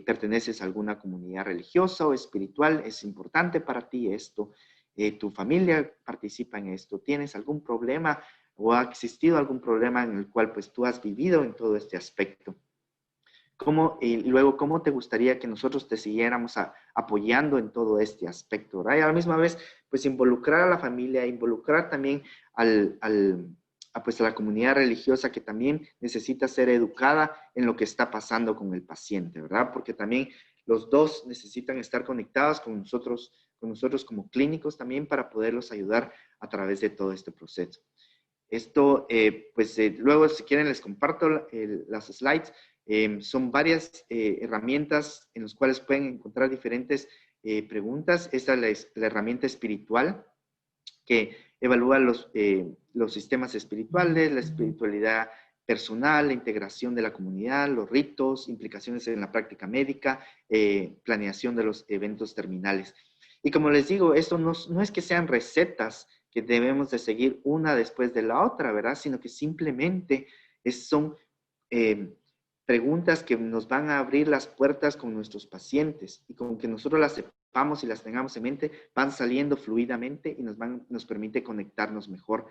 ¿Perteneces a alguna comunidad religiosa o espiritual? ¿Es importante para ti esto? ¿Tu familia participa en esto? ¿Tienes algún problema o ha existido algún problema en el cual pues tú has vivido en todo este aspecto? Y luego, ¿cómo te gustaría que nosotros te siguiéramos apoyando en todo este aspecto, ¿verdad? Y a la misma vez, pues involucrar a la familia, involucrar también pues, a la comunidad religiosa que también necesita ser educada en lo que está pasando con el paciente, ¿verdad? Porque también los dos necesitan estar conectados con nosotros como clínicos también para poderlos ayudar a través de todo este proceso. Esto, luego, si quieren, les comparto las slides. Son varias herramientas en las cuales pueden encontrar diferentes preguntas. Esta es la herramienta espiritual que evalúa los sistemas espirituales, la espiritualidad personal, la integración de la comunidad, los ritos, implicaciones en la práctica médica, planeación de los eventos terminales. Y como les digo, esto no es que sean recetas que debemos de seguir una después de la otra, ¿verdad? Sino que simplemente son preguntas que nos van a abrir las puertas con nuestros pacientes y con que nosotros las sepamos y las tengamos en mente, van saliendo fluidamente y nos permite conectarnos mejor.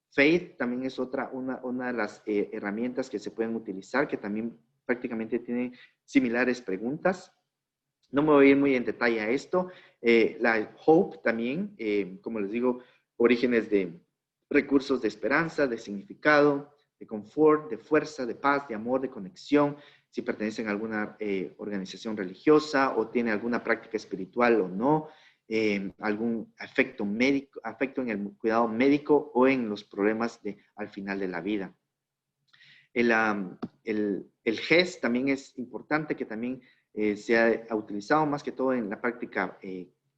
Faith también es una de las herramientas que se pueden utilizar, que también prácticamente tienen similares preguntas. No me voy a ir muy en detalle a esto. La Hope también, como les digo, orígenes de recursos de esperanza, de significado, de confort, de fuerza, de paz, de amor, de conexión, si pertenecen a alguna organización religiosa o tiene alguna práctica espiritual o no, algún afecto en el cuidado médico o en los problemas al final de la vida. El GES también es importante, que también se ha utilizado más que todo en la práctica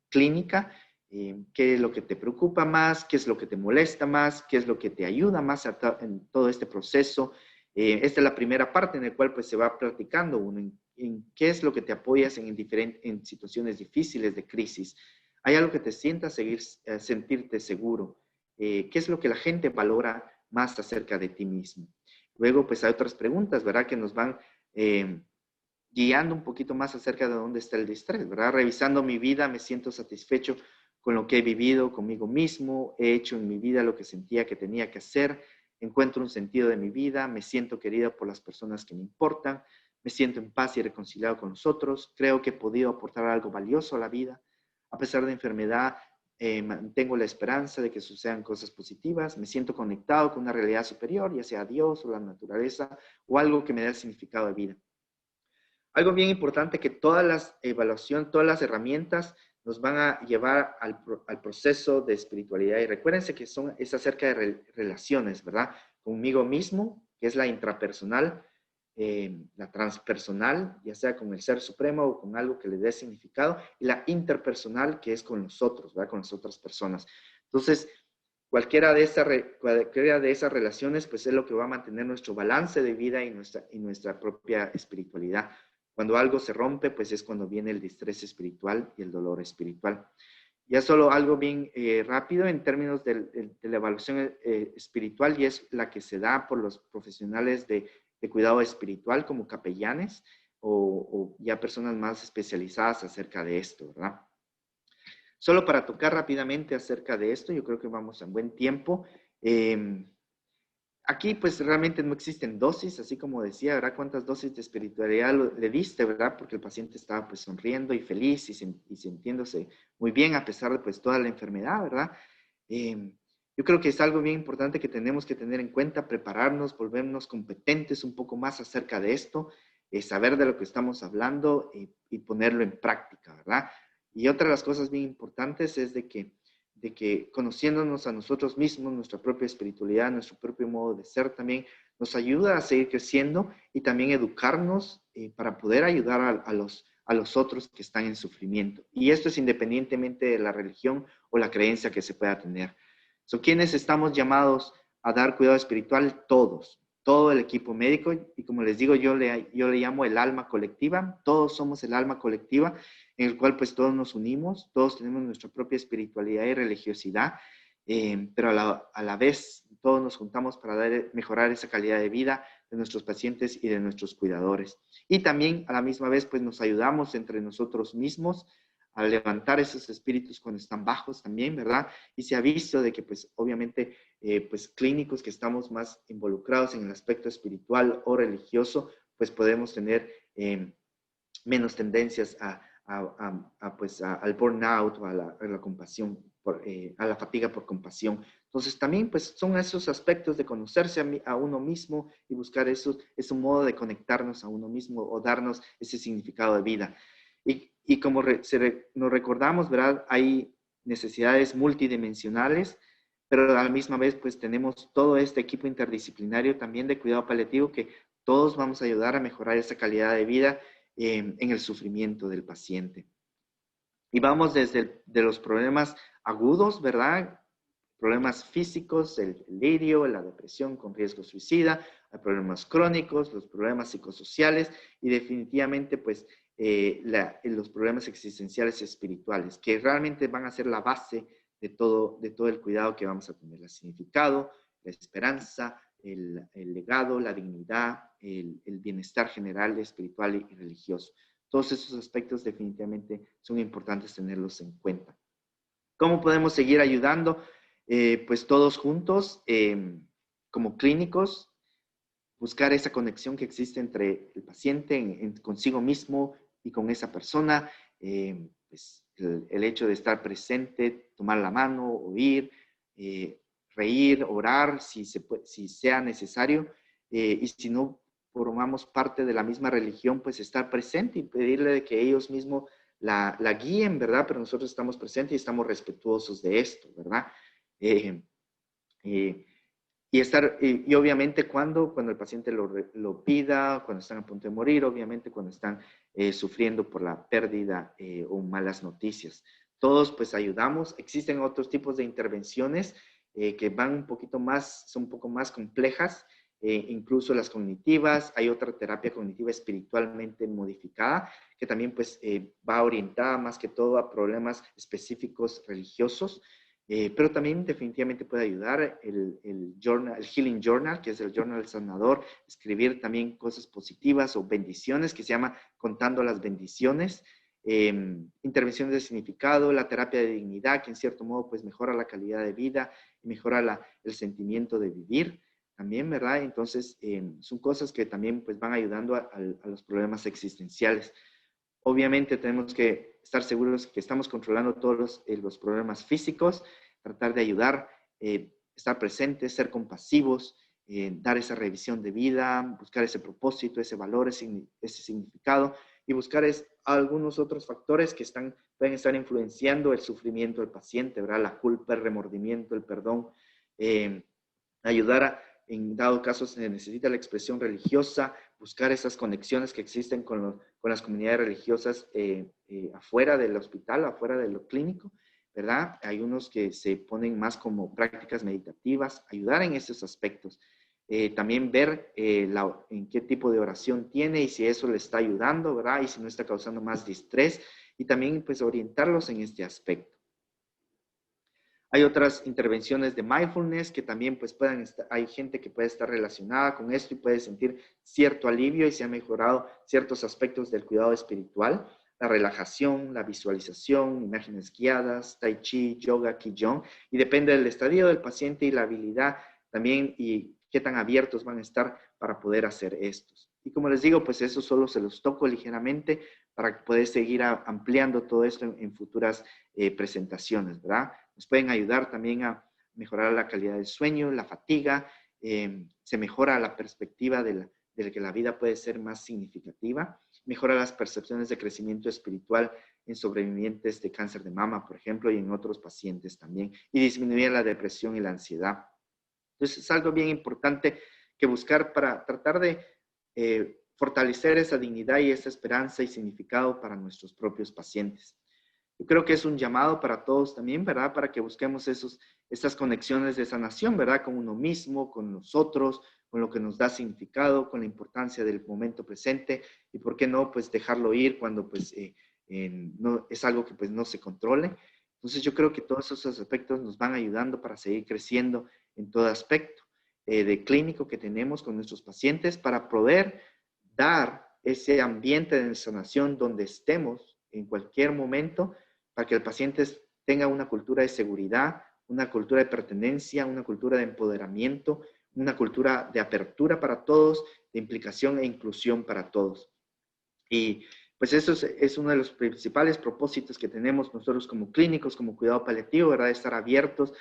clínica. ¿Qué es lo que te preocupa más? ¿Qué es lo que te molesta más? ¿Qué es lo que te ayuda más en todo este proceso? Esta es la primera parte en la cual pues, se va platicando uno en qué es lo que te apoyas en situaciones difíciles de crisis. ¿Hay algo que te sienta sentirte seguro? ¿Qué es lo que la gente valora más acerca de ti mismo? Luego, pues hay otras preguntas, ¿verdad? Que nos van guiando un poquito más acerca de dónde está el distrés, ¿verdad? Revisando mi vida, me siento satisfecho con lo que he vivido conmigo mismo, he hecho en mi vida lo que sentía que tenía que hacer, encuentro un sentido de mi vida, me siento querido por las personas que me importan, me siento en paz y reconciliado con los otros, creo que he podido aportar algo valioso a la vida, a pesar de enfermedad, mantengo la esperanza de que sucedan cosas positivas, me siento conectado con una realidad superior, ya sea Dios o la naturaleza o algo que me dé significado de vida. Algo bien importante que todas las evaluaciones, todas las herramientas nos van a llevar al proceso de espiritualidad. Y recuérdense que es acerca de relaciones, ¿verdad? Conmigo mismo, que es la intrapersonal, la transpersonal, ya sea con el Ser Supremo o con algo que le dé significado, y la interpersonal, que es con los otros, ¿verdad? Con las otras personas. Entonces, cualquiera de esas relaciones, pues es lo que va a mantener nuestro balance de vida y nuestra propia espiritualidad. Cuando algo se rompe, pues es cuando viene el distrés espiritual y el dolor espiritual. Ya solo algo bien rápido en términos de la evaluación espiritual, y es la que se da por los profesionales de cuidado espiritual como capellanes o ya personas más especializadas acerca de esto, ¿verdad? Solo para tocar rápidamente acerca de esto, yo creo que vamos a buen tiempo. Aquí pues realmente no existen dosis, así como decía, ¿verdad? ¿Cuántas dosis de espiritualidad le diste, verdad? Porque el paciente estaba pues sonriendo y feliz y sintiéndose muy bien a pesar de pues toda la enfermedad, ¿verdad? Yo creo que es algo bien importante que tenemos que tener en cuenta, prepararnos, volvernos competentes un poco más acerca de esto, saber de lo que estamos hablando y ponerlo en práctica, ¿verdad? Y otra de las cosas bien importantes es de que conociéndonos a nosotros mismos, nuestra propia espiritualidad, nuestro propio modo de ser también, nos ayuda a seguir creciendo y también educarnos para poder ayudar a los otros que están en sufrimiento. Y esto es independientemente de la religión o la creencia que se pueda tener. ¿So quiénes estamos llamados a dar cuidado espiritual? Todos, todo el equipo médico, y como les digo, yo le llamo el alma colectiva. Todos somos el alma colectiva en el cual pues todos nos unimos, todos tenemos nuestra propia espiritualidad y religiosidad, pero a la vez todos nos juntamos para mejorar esa calidad de vida de nuestros pacientes y de nuestros cuidadores. Y también a la misma vez pues nos ayudamos entre nosotros mismos a levantar esos espíritus cuando están bajos también, ¿verdad? Y se ha visto de que pues obviamente pues clínicos que estamos más involucrados en el aspecto espiritual o religioso, pues podemos tener menos tendencias al burnout o a la compasión, a la fatiga por compasión. Entonces también pues son esos aspectos de conocerse a uno mismo y buscar ese modo de conectarnos a uno mismo o darnos ese significado de vida. Y como nos recordamos, ¿verdad? Hay necesidades multidimensionales, pero a la misma vez pues tenemos todo este equipo interdisciplinario también de cuidado paliativo que todos vamos a ayudar a mejorar esa calidad de vida en el sufrimiento del paciente. Y vamos desde de los problemas agudos, ¿verdad? Problemas físicos, el delirio, la depresión con riesgo suicida, hay problemas crónicos, los problemas psicosociales y definitivamente pues los problemas existenciales y espirituales, que realmente van a ser la base de todo el cuidado que vamos a tener, el significado, la esperanza, el legado, la dignidad, el bienestar general, espiritual y religioso. Todos esos aspectos definitivamente son importantes tenerlos en cuenta. ¿Cómo podemos seguir ayudando? Pues todos juntos, como clínicos, buscar esa conexión que existe entre el paciente consigo mismo y con esa persona, pues el hecho de estar presente, tomar la mano, oír, reír, orar, si sea necesario, y si no formamos parte de la misma religión, pues estar presente y pedirle de que ellos mismos la guíen, ¿verdad? Pero nosotros estamos presentes y estamos respetuosos de esto, ¿verdad? Y obviamente cuando el paciente lo pida, cuando están a punto de morir, obviamente cuando están sufriendo por la pérdida o malas noticias. Todos pues ayudamos. Existen otros tipos de intervenciones que van un poquito más, son un poco más complejas, incluso las cognitivas. Hay otra terapia cognitiva espiritualmente modificada que también pues va orientada más que todo a problemas específicos religiosos. Pero también definitivamente puede ayudar el Healing Journal, que es el journal sanador, escribir también cosas positivas o bendiciones, que se llama Contando las Bendiciones, intervenciones de significado, la terapia de dignidad, que en cierto modo pues mejora la calidad de vida y mejora el sentimiento de vivir también, ¿verdad? Entonces son cosas que también pues van ayudando a los problemas existenciales. Obviamente tenemos que estar seguros que estamos controlando todos los problemas físicos, tratar de ayudar, estar presentes, ser compasivos, dar esa revisión de vida, buscar ese propósito, ese valor, ese significado y buscar algunos otros factores que pueden estar influenciando el sufrimiento del paciente, ¿verdad? La culpa, el remordimiento, el perdón, ayudar en dado caso se necesita la expresión religiosa, buscar esas conexiones que existen con las comunidades religiosas afuera del hospital, afuera de lo clínico, ¿verdad? Hay unos que se ponen más como prácticas meditativas, ayudar en esos aspectos. También ver en qué tipo de oración tiene y si eso le está ayudando, ¿verdad? Y si no está causando más distrés y también pues orientarlos en este aspecto. Hay otras intervenciones de mindfulness que también pues hay gente que puede estar relacionada con esto y puede sentir cierto alivio y se han mejorado ciertos aspectos del cuidado espiritual, la relajación, la visualización, imágenes guiadas, tai chi, yoga, qigong, y depende del estadio del paciente y la habilidad también y qué tan abiertos van a estar para poder hacer estos. Y como les digo, pues eso solo se los toco ligeramente para poder seguir ampliando todo esto en futuras presentaciones, ¿verdad? nos pueden ayudar también a mejorar la calidad del sueño, la fatiga, se mejora la perspectiva de que la vida puede ser más significativa, mejora las percepciones de crecimiento espiritual en sobrevivientes de cáncer de mama, por ejemplo, y en otros pacientes también, y disminuye la depresión y la ansiedad. Entonces, es algo bien importante que buscar para tratar de fortalecer esa dignidad y esa esperanza y significado para nuestros propios pacientes. Yo creo que es un llamado para todos también, ¿verdad? Para que busquemos esas conexiones de sanación, ¿verdad? Con uno mismo, con nosotros, con lo que nos da significado, con la importancia del momento presente y, ¿por qué no? Pues dejarlo ir cuando pues no, es algo que pues no se controle. Entonces yo creo que todos esos aspectos nos van ayudando para seguir creciendo en todo aspecto de clínico que tenemos con nuestros pacientes para poder dar ese ambiente de sanación donde estemos en cualquier momento para que el paciente tenga una cultura de seguridad, una cultura de pertenencia, una cultura de empoderamiento, una cultura de apertura para todos, de implicación e inclusión para todos. Y pues eso es uno de los principales propósitos que tenemos nosotros como clínicos, como cuidado paliativo, ¿verdad? Estar abiertos,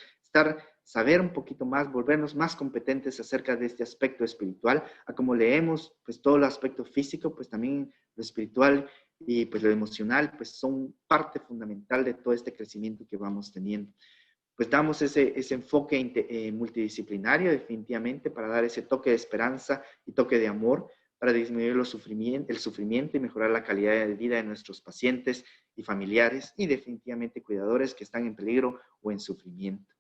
saber un poquito más, volvernos más competentes acerca de este aspecto espiritual, a como leemos, pues todo el aspecto físico, pues también lo espiritual y pues lo emocional, pues son parte fundamental de todo este crecimiento que vamos teniendo. Pues damos ese enfoque multidisciplinario definitivamente para dar ese toque de esperanza y toque de amor, para disminuir el sufrimiento y mejorar la calidad de vida de nuestros pacientes y familiares y definitivamente cuidadores que están en peligro o en sufrimiento.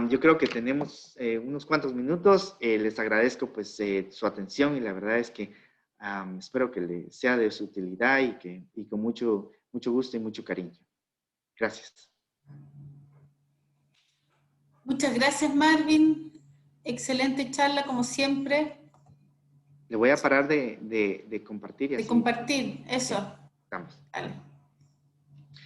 Yo creo que tenemos unos cuantos minutos. Les agradezco pues su atención y la verdad es que espero que les sea de su utilidad y con mucho gusto y mucho cariño. Gracias. Muchas gracias, Marvin. Excelente charla, como siempre. Le voy a parar de compartir. Y de así. Compartir, eso. Estamos. Vale.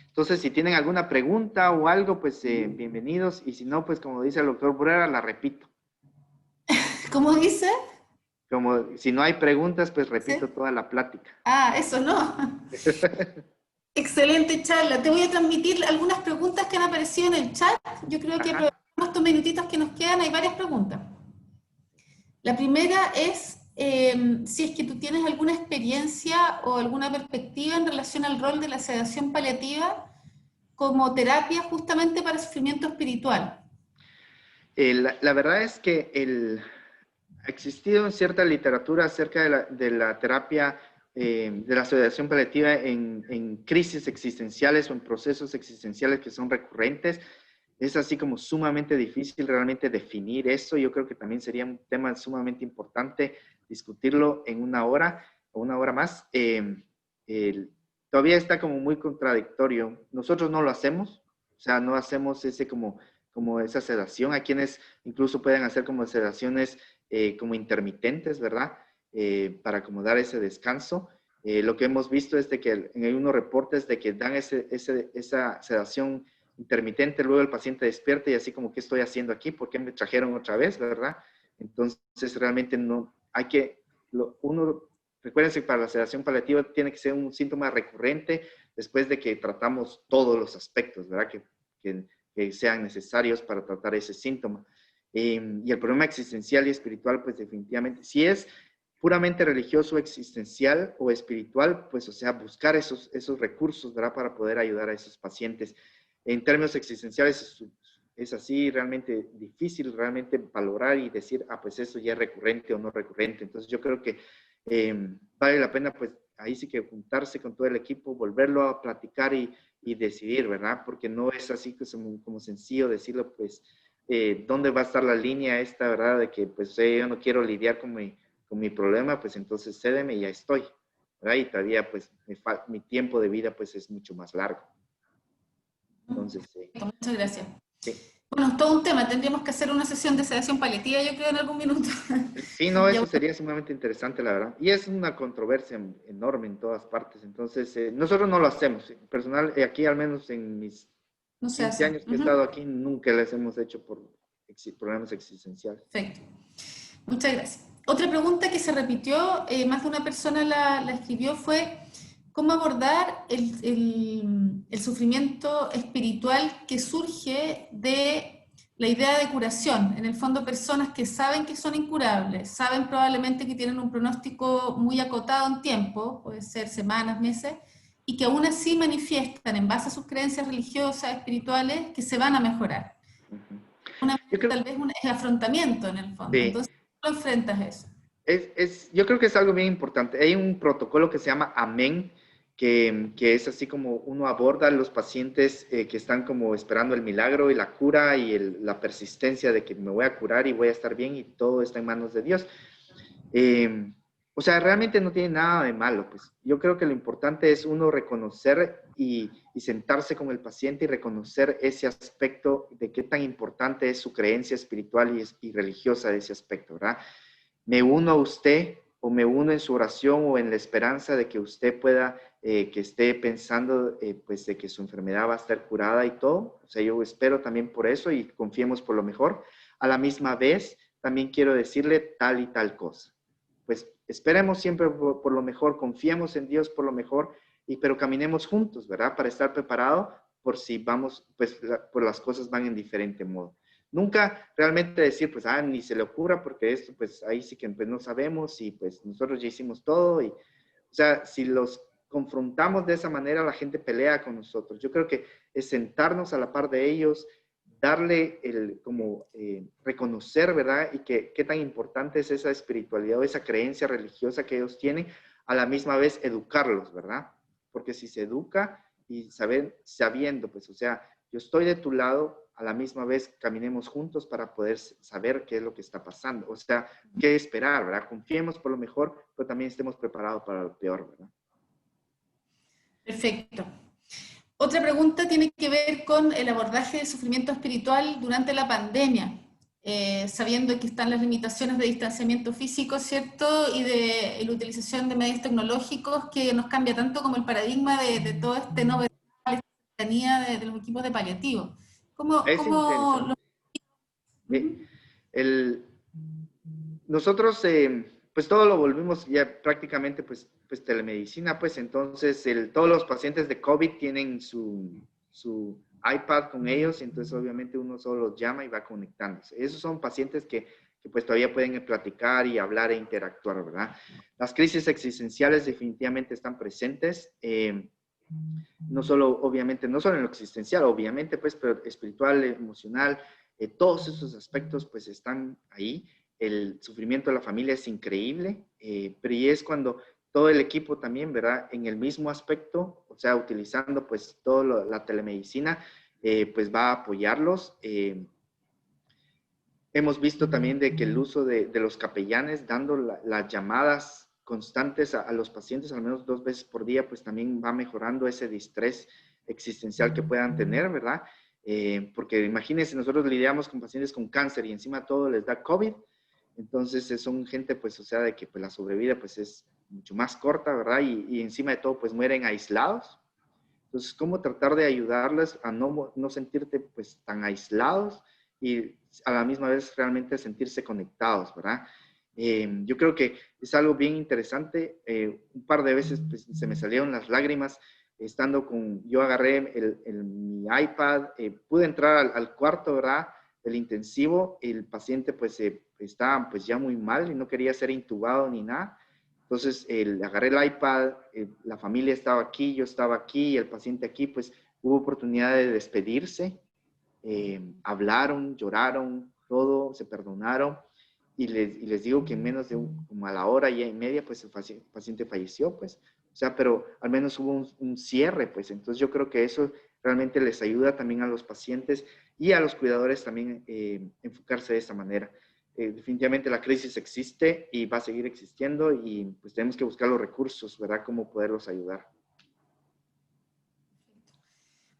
Entonces, si tienen alguna pregunta o algo, pues bienvenidos. Y si no, pues como dice el doctor Burera, la repito. ¿Cómo dice? Como si no hay preguntas, pues repito toda la plática. Eso no. Excelente charla. Te voy a transmitir algunas preguntas que han aparecido en el chat. Yo creo que aprovechamos estos minutitos que nos quedan. Hay varias preguntas. La primera es si es que tú tienes alguna experiencia o alguna perspectiva en relación al rol de la sedación paliativa como terapia justamente para sufrimiento espiritual. La verdad es que ha existido cierta literatura acerca de la terapia de la sedación paliativa en crisis existenciales o en procesos existenciales que son recurrentes. Es así como sumamente difícil realmente definir eso. Yo creo que también sería un tema sumamente importante discutirlo en una hora o una hora más. Todavía está como muy contradictorio. Nosotros no lo hacemos, o sea, no hacemos ese como esa sedación. Hay quienes incluso pueden hacer como sedaciones como intermitentes, ¿verdad? Para como dar ese descanso. Lo que hemos visto es de que en unos reportes de que dan esa sedación intermitente, luego el paciente despierta y así como, ¿qué estoy haciendo aquí? ¿Por qué me trajeron otra vez? ¿Verdad? Entonces realmente no, hay que, recuérdense que para la sedación paliativa tiene que ser un síntoma recurrente después de que tratamos todos los aspectos, ¿verdad? Que sean necesarios para tratar ese síntoma. Y el problema existencial y espiritual, pues definitivamente, si es puramente religioso, existencial o espiritual, pues o sea, buscar esos recursos, ¿verdad? Para poder ayudar a esos pacientes. En términos existenciales es así realmente difícil realmente valorar y decir, pues eso ya es recurrente o no recurrente. Entonces yo creo que vale la pena pues ahí sí que juntarse con todo el equipo, volverlo a platicar y decidir, ¿verdad? Porque no es así como sencillo decirlo, pues, ¿dónde va a estar la línea esta, verdad? De que pues yo no quiero lidiar con mi problema, pues entonces cédeme y ya estoy, ¿verdad? Y todavía pues mi tiempo de vida pues es mucho más largo. Entonces, muchas gracias. Sí. Bueno, es todo un tema. Tendríamos que hacer una sesión de sedación paliativa, yo creo, en algún minuto. Sí, no, eso sería sumamente interesante, la verdad. Y es una controversia enorme en todas partes. Entonces, nosotros no lo hacemos. Personal, aquí al menos en mis 15 años que he estado aquí, nunca les hemos hecho por problemas existenciales. Perfecto. Muchas gracias. Otra pregunta que se repitió, más de una persona la escribió, fue cómo abordar el sufrimiento espiritual que surge de la idea de curación. En el fondo, personas que saben que son incurables, saben probablemente que tienen un pronóstico muy acotado en tiempo, puede ser semanas, meses, y que aún así manifiestan en base a sus creencias religiosas, espirituales, que se van a mejorar. Ujú. Una, Yo creo, tal vez es afrontamiento en el fondo. sí. Entonces, ¿cómo enfrentas eso? Yo creo que es algo bien importante. Hay un protocolo que se llama Amén, que es así como uno aborda a los pacientes que están como esperando el milagro y la cura y la persistencia de que me voy a curar y voy a estar bien y todo está en manos de Dios. Eh, o sea, realmente no tiene nada de malo. Pues yo creo que lo importante es uno reconocer y sentarse con el paciente y reconocer ese aspecto de qué tan importante es su creencia espiritual y religiosa de ese aspecto, ¿verdad? Me uno a usted o me uno en su oración o en la esperanza de que usted pueda, que esté pensando pues de que su enfermedad va a estar curada y todo. O sea, yo espero también por eso y confiemos por lo mejor. A la misma vez, también quiero decirle tal y tal cosa. Pues esperemos siempre por lo mejor, confiemos en Dios por lo mejor, pero caminemos juntos, ¿verdad? Para estar preparado por si vamos, pues por las cosas van en diferente modo. Nunca realmente decir, pues, ni se le ocurra, porque esto, pues, ahí sí que pues, no sabemos y pues nosotros ya hicimos todo. O sea, si los confrontamos de esa manera, la gente pelea con nosotros. Yo creo que es sentarnos a la par de ellos, darle reconocer, ¿verdad? Y qué tan importante es esa espiritualidad o esa creencia religiosa que ellos tienen, a la misma vez educarlos, ¿verdad? Porque si se educa y sabiendo, pues, o sea, yo estoy de tu lado, a la misma vez caminemos juntos para poder saber qué es lo que está pasando. O sea, qué esperar, ¿verdad? Confiemos por lo mejor, pero también estemos preparados para lo peor, ¿verdad? Perfecto. Otra pregunta tiene que ver con el abordaje del sufrimiento espiritual durante la pandemia, sabiendo que están las limitaciones de distanciamiento físico, ¿cierto? Y de la utilización de medios tecnológicos que nos cambia tanto como el paradigma de todo este novedad, esta cercanía de los equipos de paliativo. ¿Cómo, Es interesante. Uh-huh. El, nosotros, pues todo lo volvimos ya prácticamente, pues telemedicina, pues entonces todos los pacientes de COVID tienen su iPad con ellos, y entonces obviamente uno solo los llama y va conectándose. Esos son pacientes que pues todavía pueden platicar y hablar e interactuar, ¿verdad? Las crisis existenciales definitivamente están presentes, no solo, obviamente, no solo en lo existencial, obviamente, pues, pero espiritual, emocional, todos esos aspectos pues están ahí. El sufrimiento de la familia es increíble, pero y es cuando todo el equipo también, ¿verdad? En el mismo aspecto, o sea, utilizando pues toda la telemedicina, pues va a apoyarlos. Hemos visto también de que el uso de los capellanes, dando las llamadas constantes a los pacientes, al menos 2 veces por día, pues también va mejorando ese distrés existencial que puedan tener, ¿verdad? Porque imagínense, nosotros lidiamos con pacientes con cáncer y encima todo les da COVID, entonces son gente, pues, o sea, de que pues, la sobrevida pues es mucho más corta, ¿verdad? Y encima de todo, pues mueren aislados. Entonces, ¿cómo tratar de ayudarles a no sentirte pues tan aislados y a la misma vez realmente sentirse conectados, ¿verdad? Yo creo que es algo bien interesante. Un par de veces pues, se me salieron las lágrimas estando yo agarré mi iPad, pude entrar al cuarto, ¿verdad? Del intensivo, el paciente pues estaba pues ya muy mal y no quería ser intubado ni nada. Entonces, agarré el iPad, la familia estaba aquí, yo estaba aquí, el paciente aquí, pues hubo oportunidad de despedirse, hablaron, lloraron, todo, se perdonaron, y les digo que en menos de como a la hora y media, pues el paciente falleció, pues, o sea, pero al menos hubo un cierre, pues, entonces yo creo que eso realmente les ayuda también a los pacientes y a los cuidadores también enfocarse de esta manera. Definitivamente la crisis existe y va a seguir existiendo y pues tenemos que buscar los recursos, ¿verdad? Cómo poderlos ayudar.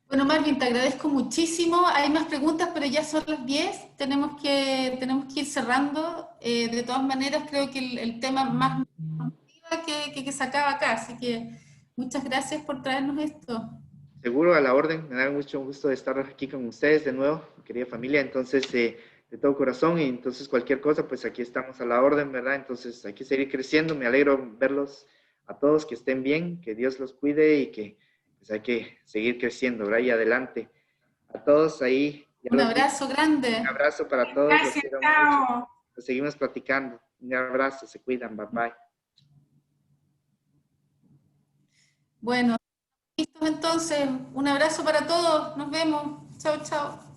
Bueno, Marvin, te agradezco muchísimo. Hay más preguntas, pero ya son las 10. Tenemos que ir cerrando. De todas maneras, creo que el tema más que sacaba acá. Así que muchas gracias por traernos esto. Seguro, a la orden. Me da mucho gusto de estar aquí con ustedes de nuevo, querida familia. Entonces, de todo corazón, y entonces cualquier cosa, pues aquí estamos a la orden, ¿verdad? Entonces hay que seguir creciendo. Me alegro verlos a todos que estén bien, que Dios los cuide y que pues, hay que seguir creciendo, ¿verdad? Y adelante. A todos ahí. Un abrazo grande. Un abrazo para todos. Gracias, los quiero chao. mucho. Nos seguimos platicando. Un abrazo, se cuidan, bye bye. Bueno, listos entonces. Un abrazo para todos. Nos vemos. Chao, chao.